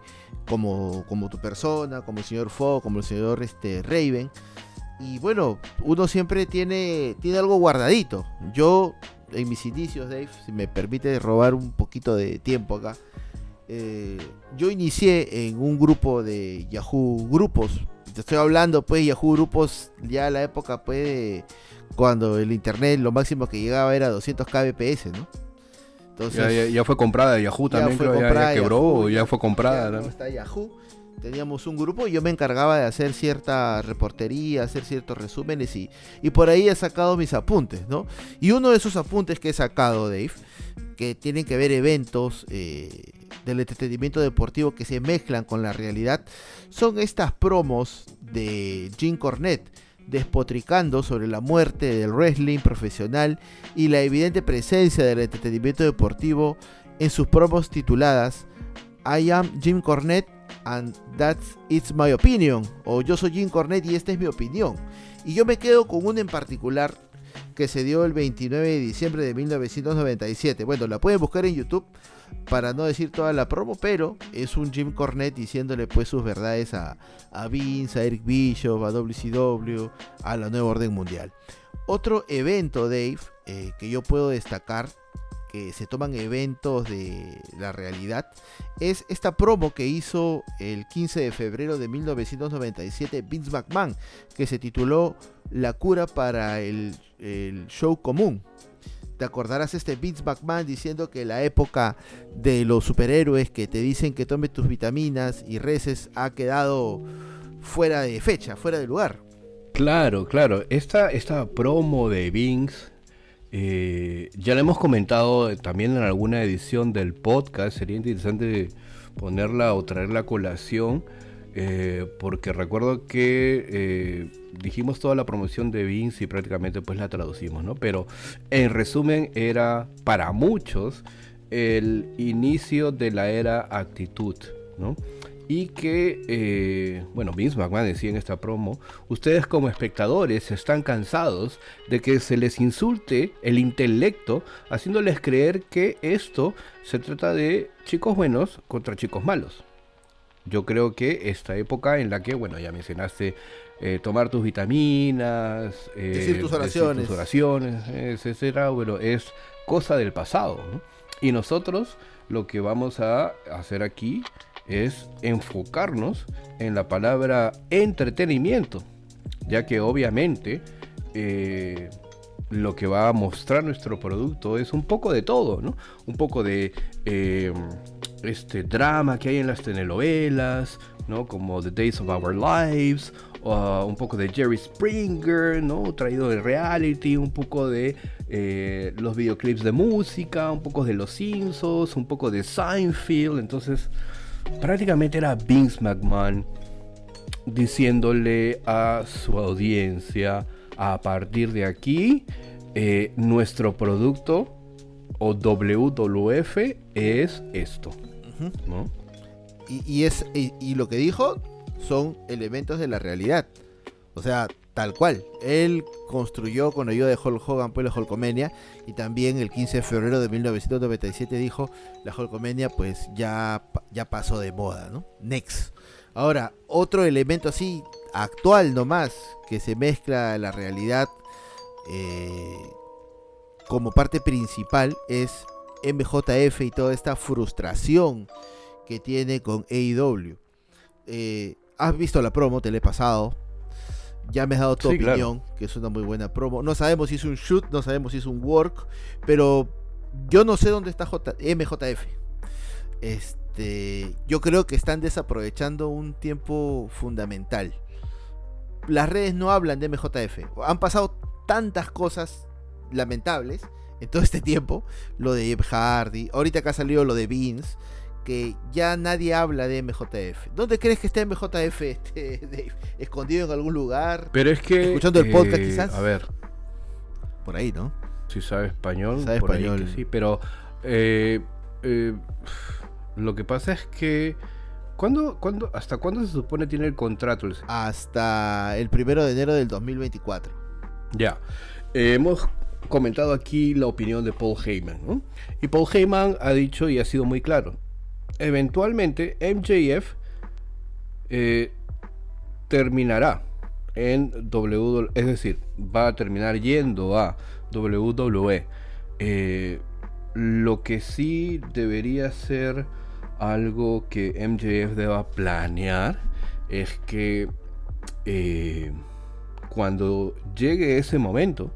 A: como tu persona, como el señor Fo, como el señor Raven. Y bueno, uno siempre tiene algo guardadito. Yo, en mis inicios, Dave, si me permite robar un poquito de tiempo acá, yo inicié en un grupo de Yahoo Grupos. Te estoy hablando pues Yahoo Grupos ya la época pues cuando el internet lo máximo que llegaba era 200 kbps, ¿no?
B: Entonces, ya fue comprada Yahoo también, creo, ya quebró Yahoo, o ya fue comprada,
A: ¿no? Está Yahoo. Teníamos un grupo y yo me encargaba de hacer cierta reportería, hacer ciertos resúmenes y por ahí he sacado mis apuntes, ¿no? Y uno de esos apuntes que he sacado, Dave, que tienen que ver eventos del entretenimiento deportivo que se mezclan con la realidad, son estas promos de Jim Cornette despotricando sobre la muerte del wrestling profesional y la evidente presencia del entretenimiento deportivo en sus promos tituladas I am Jim Cornette and that's it's my opinion, o yo soy Jim Cornette y esta es mi opinión. Y yo me quedo con una en particular que se dio el 29 de diciembre de 1997. Bueno, la pueden buscar en YouTube para no decir toda la promo, pero es un Jim Cornette diciéndole pues sus verdades a Vince, a Eric Bischoff, a WCW, a la Nueva Orden Mundial. Otro evento, Dave, que yo puedo destacar, que se toman eventos de la realidad, es esta promo que hizo el 15 de febrero de 1997 Vince McMahon, que se tituló La cura para el show común. Te acordarás Vince McMahon diciendo que la época de los superhéroes que te dicen que tomes tus vitaminas y reces ha quedado fuera de fecha, fuera de lugar.
B: Claro. Esta promo de Vince ya la hemos comentado también en alguna edición del podcast. Sería interesante ponerla o traerla a colación. porque recuerdo que dijimos toda la promoción de Vince y prácticamente pues la traducimos, ¿no? Pero en resumen era para muchos el inicio de la era actitud, ¿no? Y que, bueno, Vince McMahon decía en esta promo, ustedes como espectadores están cansados de que se les insulte el intelecto, haciéndoles creer que esto se trata de chicos buenos contra chicos malos. Yo creo que esta época en la que, bueno, ya mencionaste, tomar tus vitaminas,
A: decir tus
B: oraciones, etcétera, bueno, es cosa del pasado, ¿no? Y nosotros lo que vamos a hacer aquí es enfocarnos en la palabra entretenimiento, ya que obviamente lo que va a mostrar nuestro producto es un poco de todo, ¿no? Un poco de este drama que hay en las telenovelas, ¿no? Como The Days of Our Lives, un poco de Jerry Springer, ¿no? Traído de reality, un poco de los videoclips de música, un poco de Los Simpsons, un poco de Seinfeld. Entonces prácticamente era Vince McMahon diciéndole a su audiencia: a partir de aquí nuestro producto o WWF es esto, ¿no?
A: Y lo que dijo son elementos de la realidad, o sea, tal cual. Él construyó con ayuda de Hulk Hogan pues la Hulkamania, y también el 15 de febrero de 1997 dijo: la Hulkamania pues ya pasó de moda, ¿no? Next. Ahora, otro elemento así actual nomás, que se mezcla la realidad como parte principal, es MJF y toda esta frustración que tiene con AEW. Has visto la promo, te la he pasado. Ya me has dado tu opinión, claro, que es una muy buena promo. No sabemos si es un shoot, no sabemos si es un work, pero yo no sé dónde está MJF. Yo creo que están desaprovechando un tiempo fundamental. Las redes no hablan de MJF. Han pasado tantas cosas lamentables en todo este tiempo. Lo de Jeff Hardy, ahorita acá ha salido lo de Vince, que ya nadie habla de MJF. ¿Dónde crees que está MJF, Dave? ¿Escondido en algún lugar?
B: Pero es que
A: escuchando el podcast quizás.
B: A ver,
A: por ahí, ¿no?
B: Si sabe español,
A: sabe
B: por
A: español.
B: Ahí que sí, pero lo que pasa es que ¿hasta cuándo se supone tiene el contrato?
A: Hasta el 1 de enero del 2024.
B: Ya. Hemos comentado aquí la opinión de Paul Heyman, ¿no? Y Paul Heyman ha dicho y ha sido muy claro: eventualmente MJF terminará en WWE, es decir, va a terminar yendo a WWE. Lo que sí debería ser algo que MJF deba planear es que cuando llegue ese momento,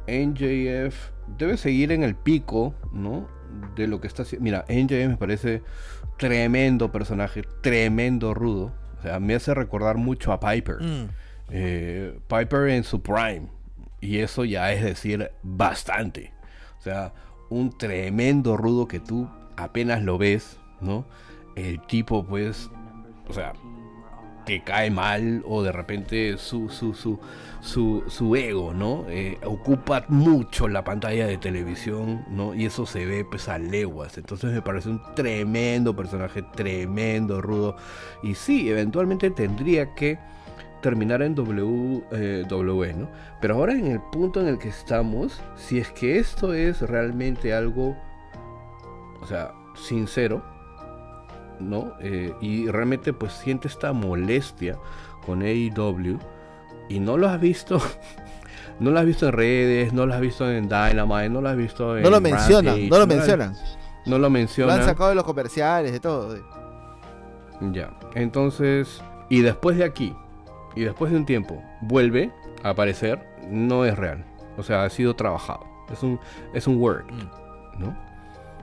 B: MJF debe seguir en el pico, ¿no?, de lo que está haciendo. Mira, MJF me parece tremendo personaje, tremendo rudo. O sea, me hace recordar mucho a Piper. Piper en su prime. Y eso ya es decir bastante. O sea, un tremendo rudo que tú apenas lo ves, ¿no? El tipo, pues, o sea, te cae mal, o de repente su ego, ¿no? Ocupa mucho la pantalla de televisión, ¿no? Y eso se ve pues a leguas. Entonces me parece un tremendo personaje, tremendo rudo. Y sí, eventualmente tendría que terminar en WWE, ¿no? Pero ahora, en el punto en el que estamos, si es que esto es realmente algo, o sea, sincero, ¿no? Y realmente pues siente esta molestia con AEW y no lo has visto no lo has visto en redes, no lo has visto en Dynamite, no lo has visto en
A: no lo mencionan,
B: Rampage, no lo mencionan,
A: lo han sacado de los comerciales, de todo.
B: Ya, entonces, y después de aquí, y después de un tiempo vuelve a aparecer, no es real, o sea, ha sido trabajado, es un work, ¿no?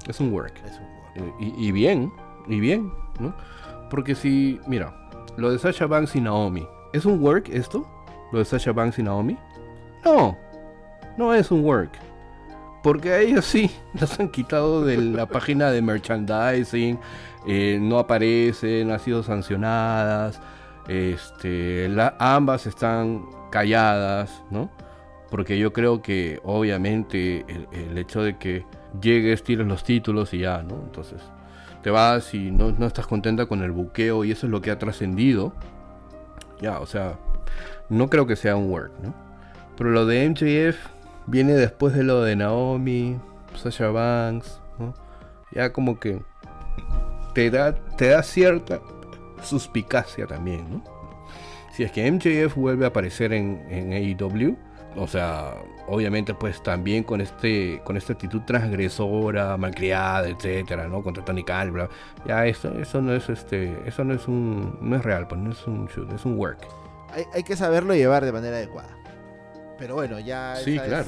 B: Es un work. Y bien, ¿no? Porque si, mira, lo de Sasha Banks y Naomi, ¿es un work esto? ¿Lo de Sasha Banks y Naomi? No es un work. Porque a ellos sí las han quitado de la página de merchandising, no aparecen, han sido sancionadas, ambas están calladas, ¿no? Porque yo creo que obviamente el hecho de que llegues, tires los títulos y ya, ¿no? Entonces te vas y no estás contenta con el buqueo y eso es lo que ha trascendido. Ya, o sea, no creo que sea un work, ¿no? Pero lo de MJF viene después de lo de Naomi, Sasha Banks, ¿no? Ya como que te da cierta suspicacia también, ¿no? Si es que MJF vuelve a aparecer en AEW, o sea, obviamente pues también con esta actitud transgresora, malcriada, etcétera, ¿no? Contra Tony Khan, bla, ya eso no es no es real, pues no es un shoot, es un work.
A: Hay que saberlo llevar de manera adecuada. Pero bueno, ya
B: sí, claro.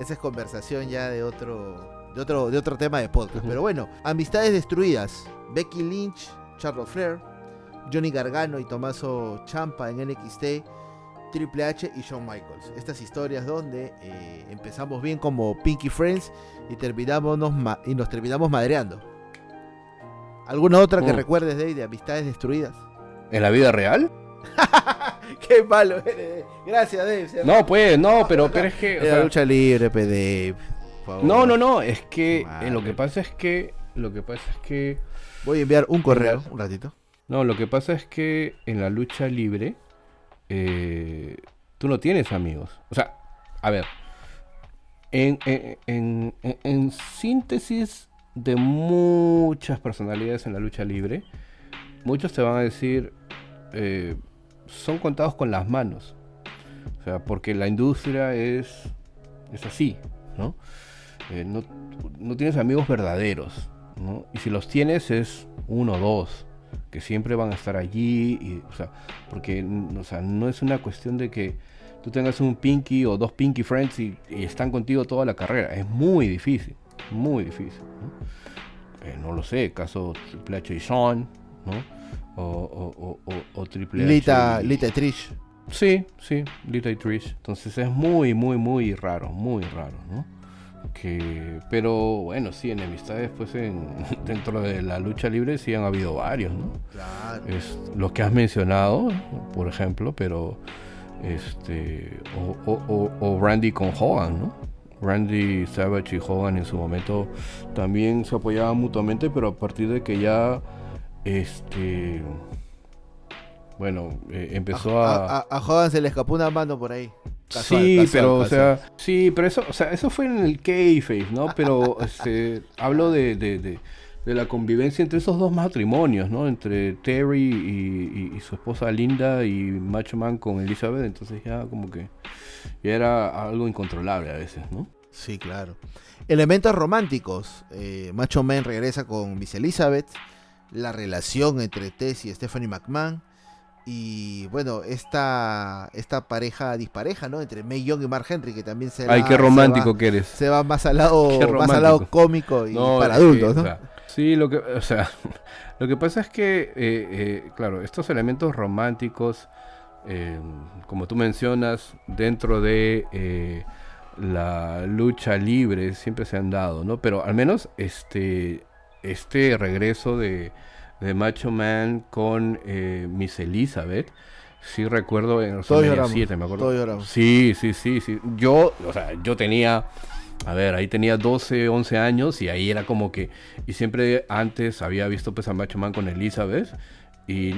A: Esa es conversación ya de otro tema de podcast. Pero bueno, amistades destruidas. Becky Lynch, Charlotte Flair, Johnny Gargano y Tommaso Ciampa en NXT, Triple H y Shawn Michaels. Estas historias donde empezamos bien como Pinky Friends y nos terminamos madreando. ¿Alguna otra que recuerdes, Dave, de amistades destruidas?
B: ¿En la vida real?
A: Qué malo. Gracias, Dave.
B: No, pues, no, pero es que...
A: La lucha libre, Dave.
B: No, es que lo que pasa es que...
A: Voy a enviar un correo, un ratito.
B: No, lo que pasa es que en la lucha libre tú no tienes amigos. O sea, a ver, en síntesis de muchas personalidades en la lucha libre, muchos te van a decir, son contados con las manos. O sea, porque la industria es así, ¿no? No tienes amigos verdaderos, ¿no? Y si los tienes es uno o dos que siempre van a estar allí, y, o sea, porque o sea, no es una cuestión de que tú tengas un Pinky o dos Pinky Friends y están contigo toda la carrera. Es muy difícil, ¿no? No lo sé, caso Triple H y Shawn, ¿no? O Triple H
A: Lita y Trish.
B: Sí, Lita y Trish. Entonces es muy raro, ¿no? Pero bueno, sí, enemistades pues dentro de la lucha libre sí han habido varios, ¿no?
A: Claro.
B: Los que has mencionado, por ejemplo, pero o Randy con Hogan, ¿no? Randy Savage y Hogan en su momento también se apoyaban mutuamente, pero a partir de que ya empezó
A: a Hogan se le escapó una mano por ahí.
B: Casual. Eso fue en el kayfabe, ¿no? Pero hablo de la convivencia entre esos dos matrimonios, ¿no? Entre Terry y su esposa Linda y Macho Man con Elizabeth, entonces ya como que ya era algo incontrolable a veces, ¿no?
A: Sí, claro. Elementos románticos. Macho Man regresa con Miss Elizabeth, la relación entre Tess y Stephanie McMahon. Y bueno, esta pareja dispareja, ¿no? Entre Mae Young y Mark Henry, que también
B: Ay, qué romántico que eres.
A: Se va más al lado cómico y para adultos, ¿no?
B: O sea, sí, lo que pasa es que, claro, estos elementos románticos, como tú mencionas, dentro de la lucha libre siempre se han dado, ¿no? Pero al menos este regreso de Macho Man con Miss Elizabeth, sí recuerdo en WrestleMania 7, me acuerdo.
A: Todos lloramos.
B: Sí. Yo tenía, ahí tenía 12, 11 años y ahí era como que, y siempre antes había visto pues a Macho Man con Elizabeth y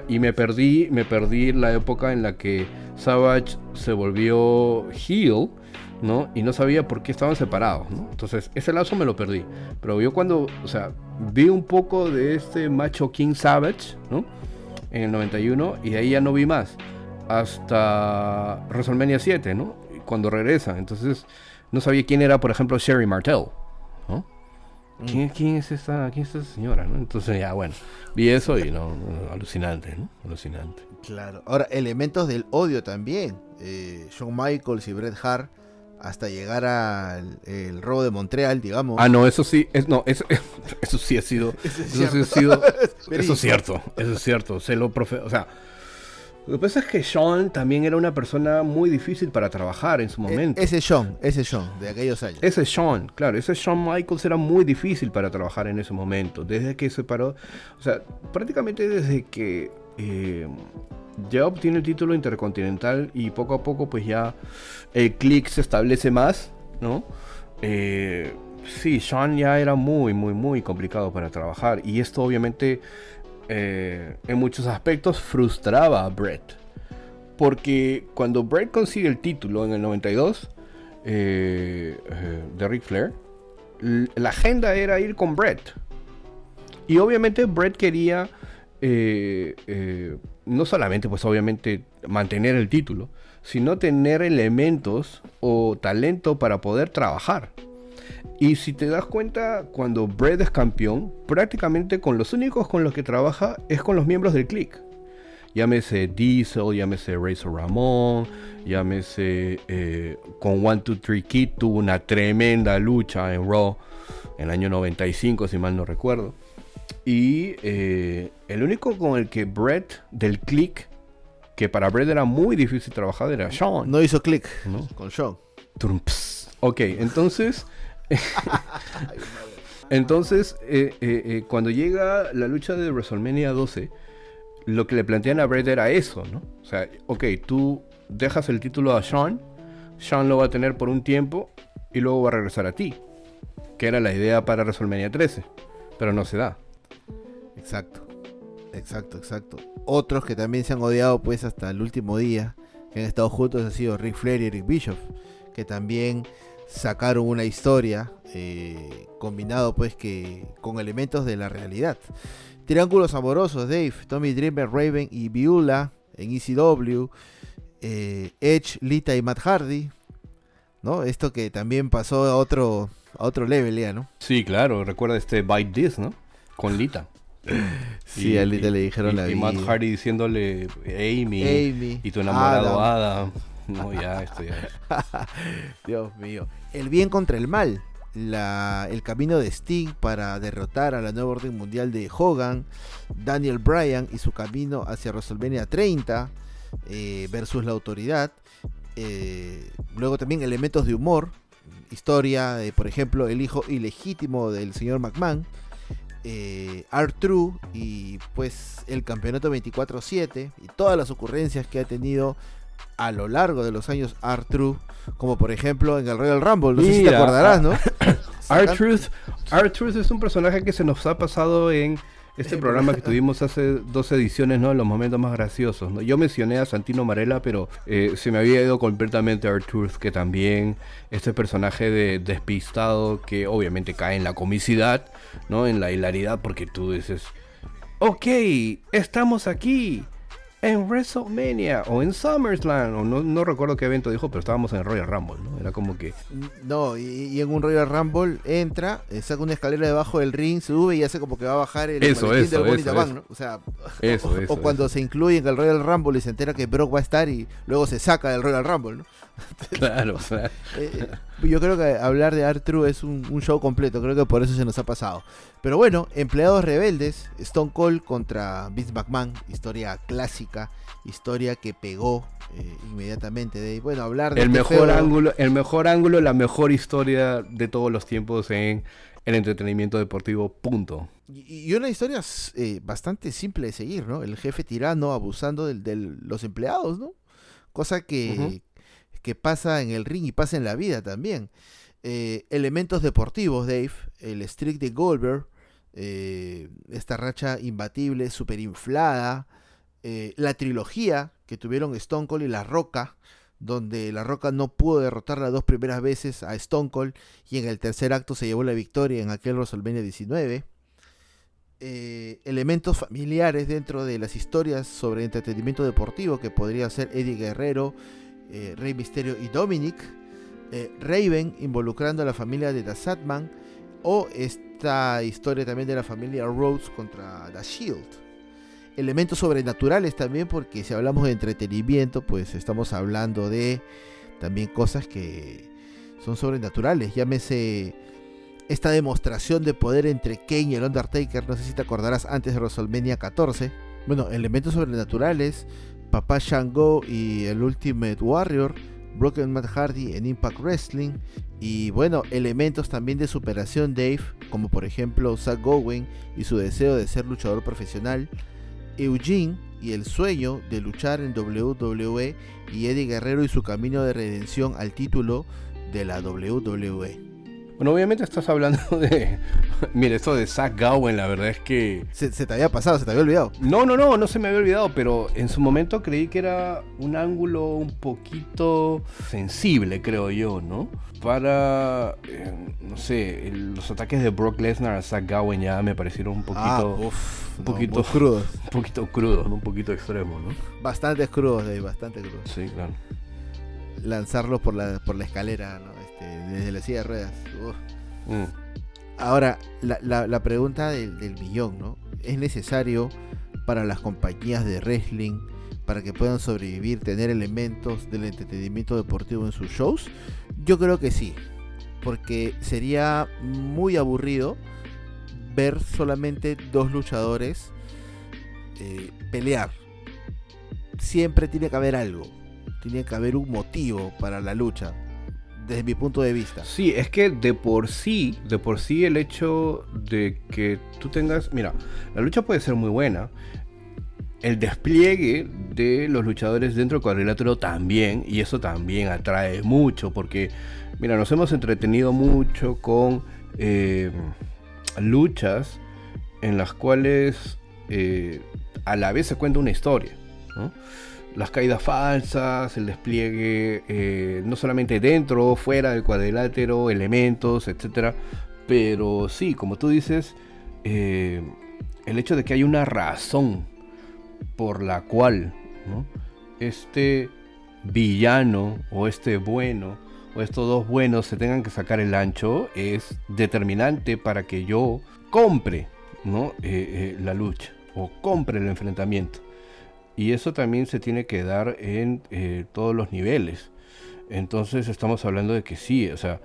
B: me perdí la época en la que Savage se volvió heel, ¿no? Y no sabía por qué estaban separados, ¿no? Entonces, ese lazo me lo perdí. Pero yo cuando, vi un poco de este Macho King Savage, ¿no? En el 91, y de ahí ya no vi más. Hasta WrestleMania 7, ¿no? Cuando regresa. Entonces, no sabía quién era, por ejemplo, Sherry Martel, ¿no? ¿Quién es esta señora, ¿no? Entonces, ya, bueno, vi eso y alucinante, ¿no? Alucinante.
A: Claro. Ahora, elementos del odio también. Shawn Michaels y Bret Hart, hasta llegar al el robo de Montreal, digamos.
B: Ah, no, eso sí, eso sí ha sido, eso es cierto. Se lo Lo que pasa es que Shawn también era una persona muy difícil para trabajar en su momento.
A: Ese Shawn, de aquellos años.
B: Ese Shawn, claro, ese Shawn Michaels era muy difícil para trabajar en ese momento. Desde que se paró, o sea, prácticamente desde que ya obtiene el título intercontinental y poco a poco pues ya el click se establece más, ¿no? Sí, Shawn ya era muy, muy, muy complicado para trabajar y esto obviamente en muchos aspectos frustraba a Bret. Porque cuando Bret consigue el título en el 92 de Ric Flair, la agenda era ir con Bret. Y obviamente Bret quería no solamente pues obviamente mantener el título, sino tener elementos o talento para poder trabajar. Y si te das cuenta, cuando Bret es campeón, prácticamente con los únicos con los que trabaja es con los miembros del Clique. Llámese Diesel, llámese Razor Ramón, llámese con 1, 2, 3 Kid, tuvo una tremenda lucha en Raw en el año 95, si mal no recuerdo. Y el único con el que Bret del Clique, que para Bret era muy difícil trabajar, era Shawn.
A: No hizo click,
B: ¿no?
A: Con Shawn.
B: Ok, entonces... Entonces, cuando llega la lucha de WrestleMania 12, lo que le plantean a Bret era eso, ¿no? O sea, ok, tú dejas el título a Shawn lo va a tener por un tiempo y luego va a regresar a ti, que era la idea para WrestleMania 13, pero no se da.
A: Exacto. Otros que también se han odiado pues hasta el último día, que han estado juntos, han sido Ric Flair y Eric Bischoff, que también sacaron una historia combinado pues que con elementos de la realidad. Triángulos amorosos, Dave, Tommy Dreamer, Raven y Beulah en ECW, Edge, Lita y Matt Hardy, ¿no? Esto que también pasó a otro level ya, ¿no?
B: Sí, claro, recuerda este Bite This, ¿no? Con Lita.
A: Sí, a Lita le dijeron la vida.
B: Y Matt Hardy diciéndole Amy y tu enamorado Adam. No, ya, esto ya.
A: Dios mío. El bien contra el mal. El camino de Sting para derrotar a la nueva orden mundial de Hogan. Daniel Bryan y su camino hacia WrestleMania 30 versus la autoridad. Luego también elementos de humor. Historia de, por ejemplo, el hijo ilegítimo del señor McMahon. R-Truth y pues el campeonato 24/7 y todas las ocurrencias que ha tenido a lo largo de los años R-Truth, como por ejemplo en el Royal Rumble, no sé si te acordarás, ¿no?
B: R-Truth es un personaje que se nos ha pasado en este programa que tuvimos hace 2 ediciones, ¿no? En los momentos más graciosos, ¿no? Yo mencioné a Santino Marella, pero se me había ido completamente R-Truth, que también este personaje de despistado que obviamente cae en la comicidad, ¿no? En la hilaridad, porque tú dices, ok, estamos aquí en WrestleMania o en SummerSlam, o no recuerdo qué evento dijo, pero estábamos en el Royal Rumble, ¿no? Era como que...
A: No, y en un Royal Rumble entra, saca una escalera debajo del ring, sube y hace como que va a bajar el maletín del Money in the Bank, ¿no? O sea, o cuando se incluye en el Royal Rumble y se entera que Brock va a estar y luego se saca del Royal Rumble, ¿no?
B: Claro.
A: Yo creo que hablar de R-Truth es un show completo, creo que por eso se nos ha pasado. Pero bueno, empleados rebeldes, Stone Cold contra Vince McMahon, historia clásica, historia que pegó inmediatamente. Bueno, hablar de
B: el mejor ángulo, la mejor historia de todos los tiempos en el entretenimiento deportivo, punto.
A: Y una historia bastante simple de seguir, ¿no? El jefe tirano abusando de los empleados, ¿no? Cosa que pasa en el ring y pasa en la vida también. Elementos deportivos, Dave, el streak de Goldberg, esta racha imbatible, super inflada, la trilogía que tuvieron Stone Cold y La Roca, donde La Roca no pudo derrotar las 2 primeras veces a Stone Cold y en el tercer acto se llevó la victoria en aquel WrestleMania 19. Elementos familiares dentro de las historias sobre entretenimiento deportivo que podría ser Eddie Guerrero, Rey Mysterio y Dominic, Raven involucrando a la familia de The Satman, o esta historia también de la familia Rhodes contra The Shield. Elementos sobrenaturales también, porque si hablamos de entretenimiento pues estamos hablando de también cosas que son sobrenaturales. Llámese esta demostración de poder entre Kane y el Undertaker, no sé si te acordarás, antes de WrestleMania 14. Bueno, elementos sobrenaturales, Papá Shango y el Ultimate Warrior, Broken Matt Hardy en Impact Wrestling, y bueno, elementos también de superación, Dave, como por ejemplo Zack Gowen y su deseo de ser luchador profesional, Eugene y el sueño de luchar en WWE, y Eddie Guerrero y su camino de redención al título de la WWE.
B: Bueno, obviamente estás hablando de... Mira, esto de Zack Gowen, la verdad es que...
A: Se te había pasado, se te había olvidado.
B: No se me había olvidado, pero en su momento creí que era un ángulo un poquito sensible, creo yo, ¿no? Para, no sé, los ataques de Brock Lesnar a Zack Gowen ya me parecieron un poquito...
A: muy crudos.
B: Un poquito crudos, ¿no? Un poquito extremos, ¿no?
A: Bastante crudos, Dave, bastante crudos.
B: Sí, claro.
A: Lanzarlos por la escalera, ¿no? Desde la silla de ruedas. Ahora, la pregunta del millón, ¿no? ¿Es necesario para las compañías de wrestling, para que puedan sobrevivir, tener elementos del entretenimiento deportivo en sus shows? Yo creo que sí, porque sería muy aburrido ver solamente dos luchadores pelear. Siempre tiene que haber algo, tiene que haber un motivo para la lucha, desde mi punto de vista.
B: Sí, es que de por sí el hecho de que tú tengas... Mira, la lucha puede ser muy buena. El despliegue de los luchadores dentro del cuadrilátero también, y eso también atrae mucho, porque, mira, nos hemos entretenido mucho con luchas en las cuales a la vez se cuenta una historia, ¿no? Las caídas falsas, el despliegue, no solamente dentro, fuera del cuadrilátero, elementos, etcétera. Pero sí, como tú dices, el hecho de que hay una razón por la cual, ¿no?, este villano o este bueno o estos dos buenos se tengan que sacar el ancho es determinante para que yo compre, ¿no?, la lucha o compre el enfrentamiento. Y eso también se tiene que dar en todos los niveles. Entonces estamos hablando de que sí, o sea,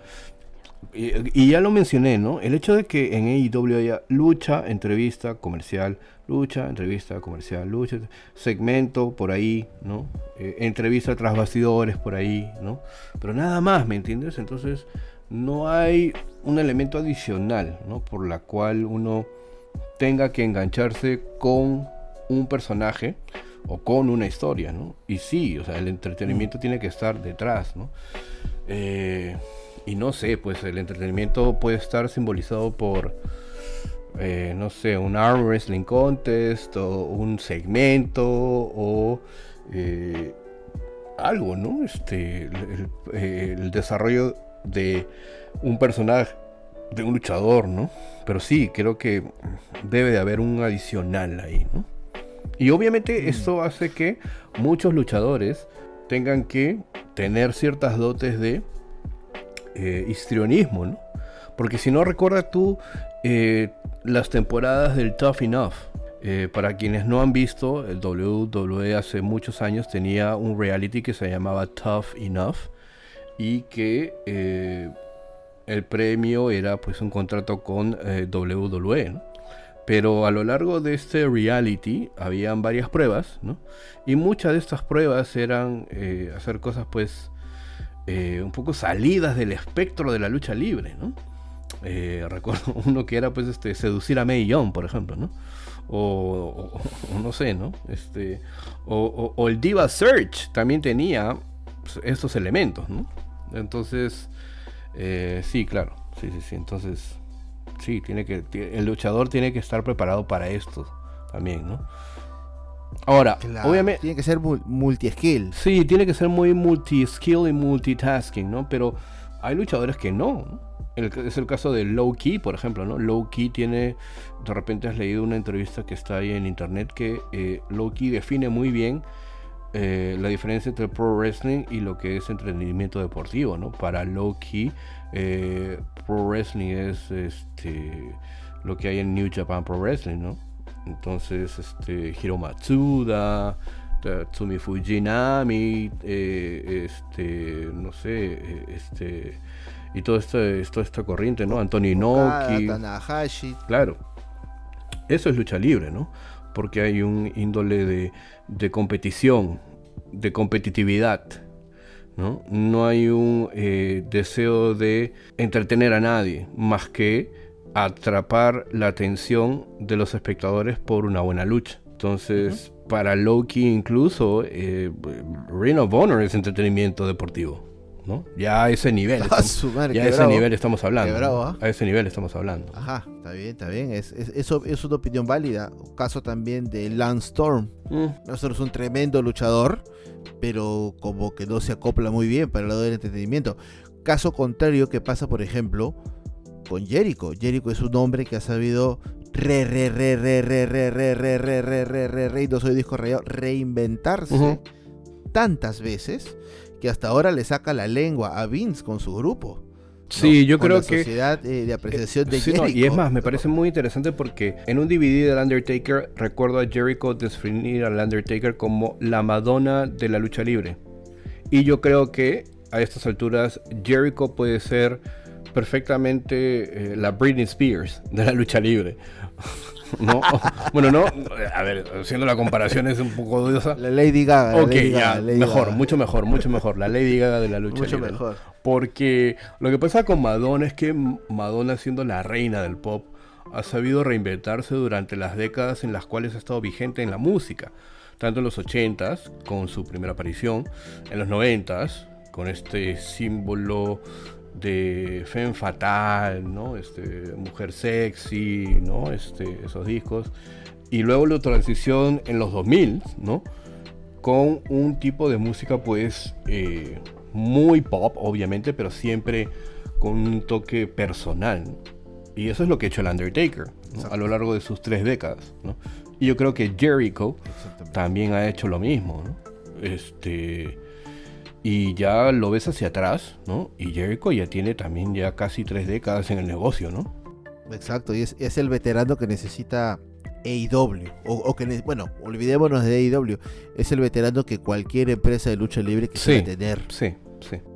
B: y ya lo mencioné, ¿no? El hecho de que en AEW haya lucha, entrevista, comercial, lucha, entrevista, comercial, lucha, segmento por ahí, ¿no? Entrevista tras bastidores por ahí, ¿no? Pero nada más, ¿me entiendes? Entonces no hay un elemento adicional, ¿no?, por la cual uno tenga que engancharse con un personaje o con una historia, ¿no? Y sí, o sea, el entretenimiento tiene que estar detrás, ¿no? Y no sé, pues el entretenimiento puede estar simbolizado por, no sé, un arm wrestling contest o un segmento o algo, ¿no? El desarrollo de un personaje, de un luchador, ¿no? Pero sí, creo que debe de haber un adicional ahí, ¿no? Y obviamente esto hace que muchos luchadores tengan que tener ciertas dotes de histrionismo, ¿no? Porque si no, recuerda tú las temporadas del Tough Enough. Para quienes no han visto, el WWE hace muchos años tenía un reality que se llamaba Tough Enough y que el premio era pues un contrato con WWE, ¿no? Pero a lo largo de este reality habían varias pruebas, ¿no? Y muchas de estas pruebas eran hacer cosas pues un poco salidas del espectro de la lucha libre, ¿no? Recuerdo uno que era pues seducir a Mae Young, por ejemplo, ¿no? O no sé, ¿no? O el Diva Search también tenía pues, estos elementos, ¿no? Entonces, sí, claro, sí. Entonces, sí, el luchador tiene que estar preparado para esto también, ¿no? Ahora,
A: claro,
B: obviamente...
A: tiene que ser multi-skill.
B: Sí, tiene que ser muy multi-skill y multitasking, ¿no? Pero hay luchadores que no. Es el caso de Low Ki, por ejemplo, ¿no? Low Ki tiene... De repente has leído una entrevista que está ahí en internet que Low Ki define muy bien la diferencia entre pro wrestling y lo que es entretenimiento deportivo, ¿no? Para Low Ki, pro wrestling es lo que hay en New Japan Pro Wrestling, ¿no? Entonces, Hiro Matsuda, Tatsumi Fujinami, no sé, y toda esta corriente, ¿no? Antonio Inoki,
A: Tanahashi.
B: claro, eso es lucha libre, ¿no? porque hay un índole de competición, de competitividad, ¿no? No hay un deseo de entretener a nadie, más que atrapar la atención de los espectadores por una buena lucha. Entonces, para Low-Ki incluso, Ring of Honor es entretenimiento deportivo, ¿no? Ya a ese nivel, estamos hablando.
A: Bravo, ¿eh?
B: A ese nivel estamos hablando.
A: Ajá, está bien. Eso es una opinión válida. Caso también de Lance Storm. Nosotros es un tremendo luchador, pero como que no se acopla muy bien para el lado del entretenimiento. Caso contrario que pasa, por ejemplo, con Jericho. Jericho es un hombre que ha sabido no soy disco rayado, reinventarse tantas veces que hasta ahora le saca la lengua a Vince con su grupo.
B: Sí,
A: ¿no?
B: yo
A: con
B: creo
A: la
B: que
A: sociedad de apreciación de
B: sí,
A: Jericho.
B: no, y es más, me parece muy interesante porque en un DVD del Undertaker recuerdo a Jericho definir al Undertaker como la Madonna de la lucha libre. Y yo creo que a estas alturas Jericho puede ser perfectamente la Britney Spears de la lucha libre. ¿No? Bueno, no, a ver, haciendo la comparación es un poco odiosa.
A: La Lady Gaga.
B: Ok, ya, mejor, mucho mejor. La Lady Gaga de la lucha
A: mucho
B: libre.
A: Mejor.
B: Porque lo que pasa con Madonna es que Madonna, siendo la reina del pop, ha sabido reinventarse durante las décadas en las cuales ha estado vigente en la música. Tanto en los 80s, con su primera aparición, en los 90s, con este símbolo de Femme Fatale, ¿no? Mujer Sexy, ¿no? Esos discos. Y luego la transición en los 2000, ¿no? Con un tipo de música pues muy pop, obviamente, pero siempre con un toque personal, ¿no? Y eso es lo que ha hecho el Undertaker, ¿no? A lo largo de sus 3 décadas, ¿no? Y yo creo que Jericho también ha hecho lo mismo, ¿no? Y ya lo ves hacia atrás, ¿no? Y Jericho ya tiene también ya casi 3 décadas en el negocio, ¿no?
A: Exacto, y es el veterano que necesita AEW. Bueno, olvidémonos de AEW. Es el veterano que cualquier empresa de lucha libre quisiera tener.
B: Sí.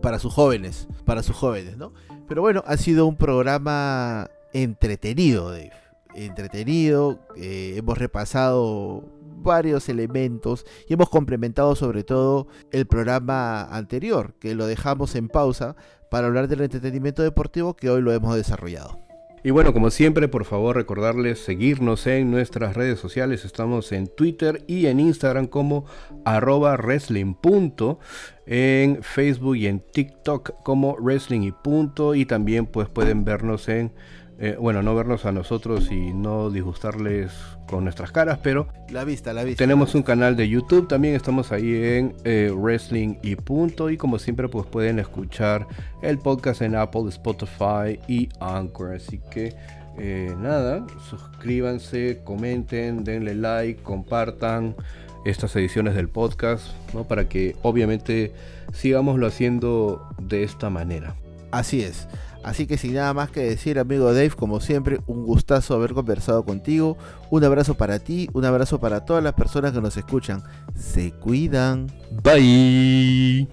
A: Para sus jóvenes, ¿no? Pero bueno, ha sido un programa entretenido, Dave. Entretenido, hemos repasado varios elementos y hemos complementado sobre todo el programa anterior, que lo dejamos en pausa para hablar del entretenimiento deportivo que hoy lo hemos desarrollado.
B: Y bueno, como siempre, por favor recordarles seguirnos en nuestras redes sociales. Estamos en Twitter y en Instagram como @wrestling. En Facebook y en TikTok como wrestling y punto. Y también pues pueden vernos en no vernos a nosotros y no disgustarles con nuestras caras, pero
A: la vista.
B: Tenemos un canal de YouTube, también estamos ahí en Wrestling y punto, y como siempre pues pueden escuchar el podcast en Apple, Spotify y Anchor, así que nada, suscríbanse, comenten, denle like, compartan estas ediciones del podcast, ¿no? Para que obviamente sigámoslo haciendo de esta manera.
A: Así es. Así que sin nada más que decir, amigo Dave, como siempre, un gustazo haber conversado contigo. Un abrazo para ti, un abrazo para todas las personas que nos escuchan. Se cuidan.
B: Bye.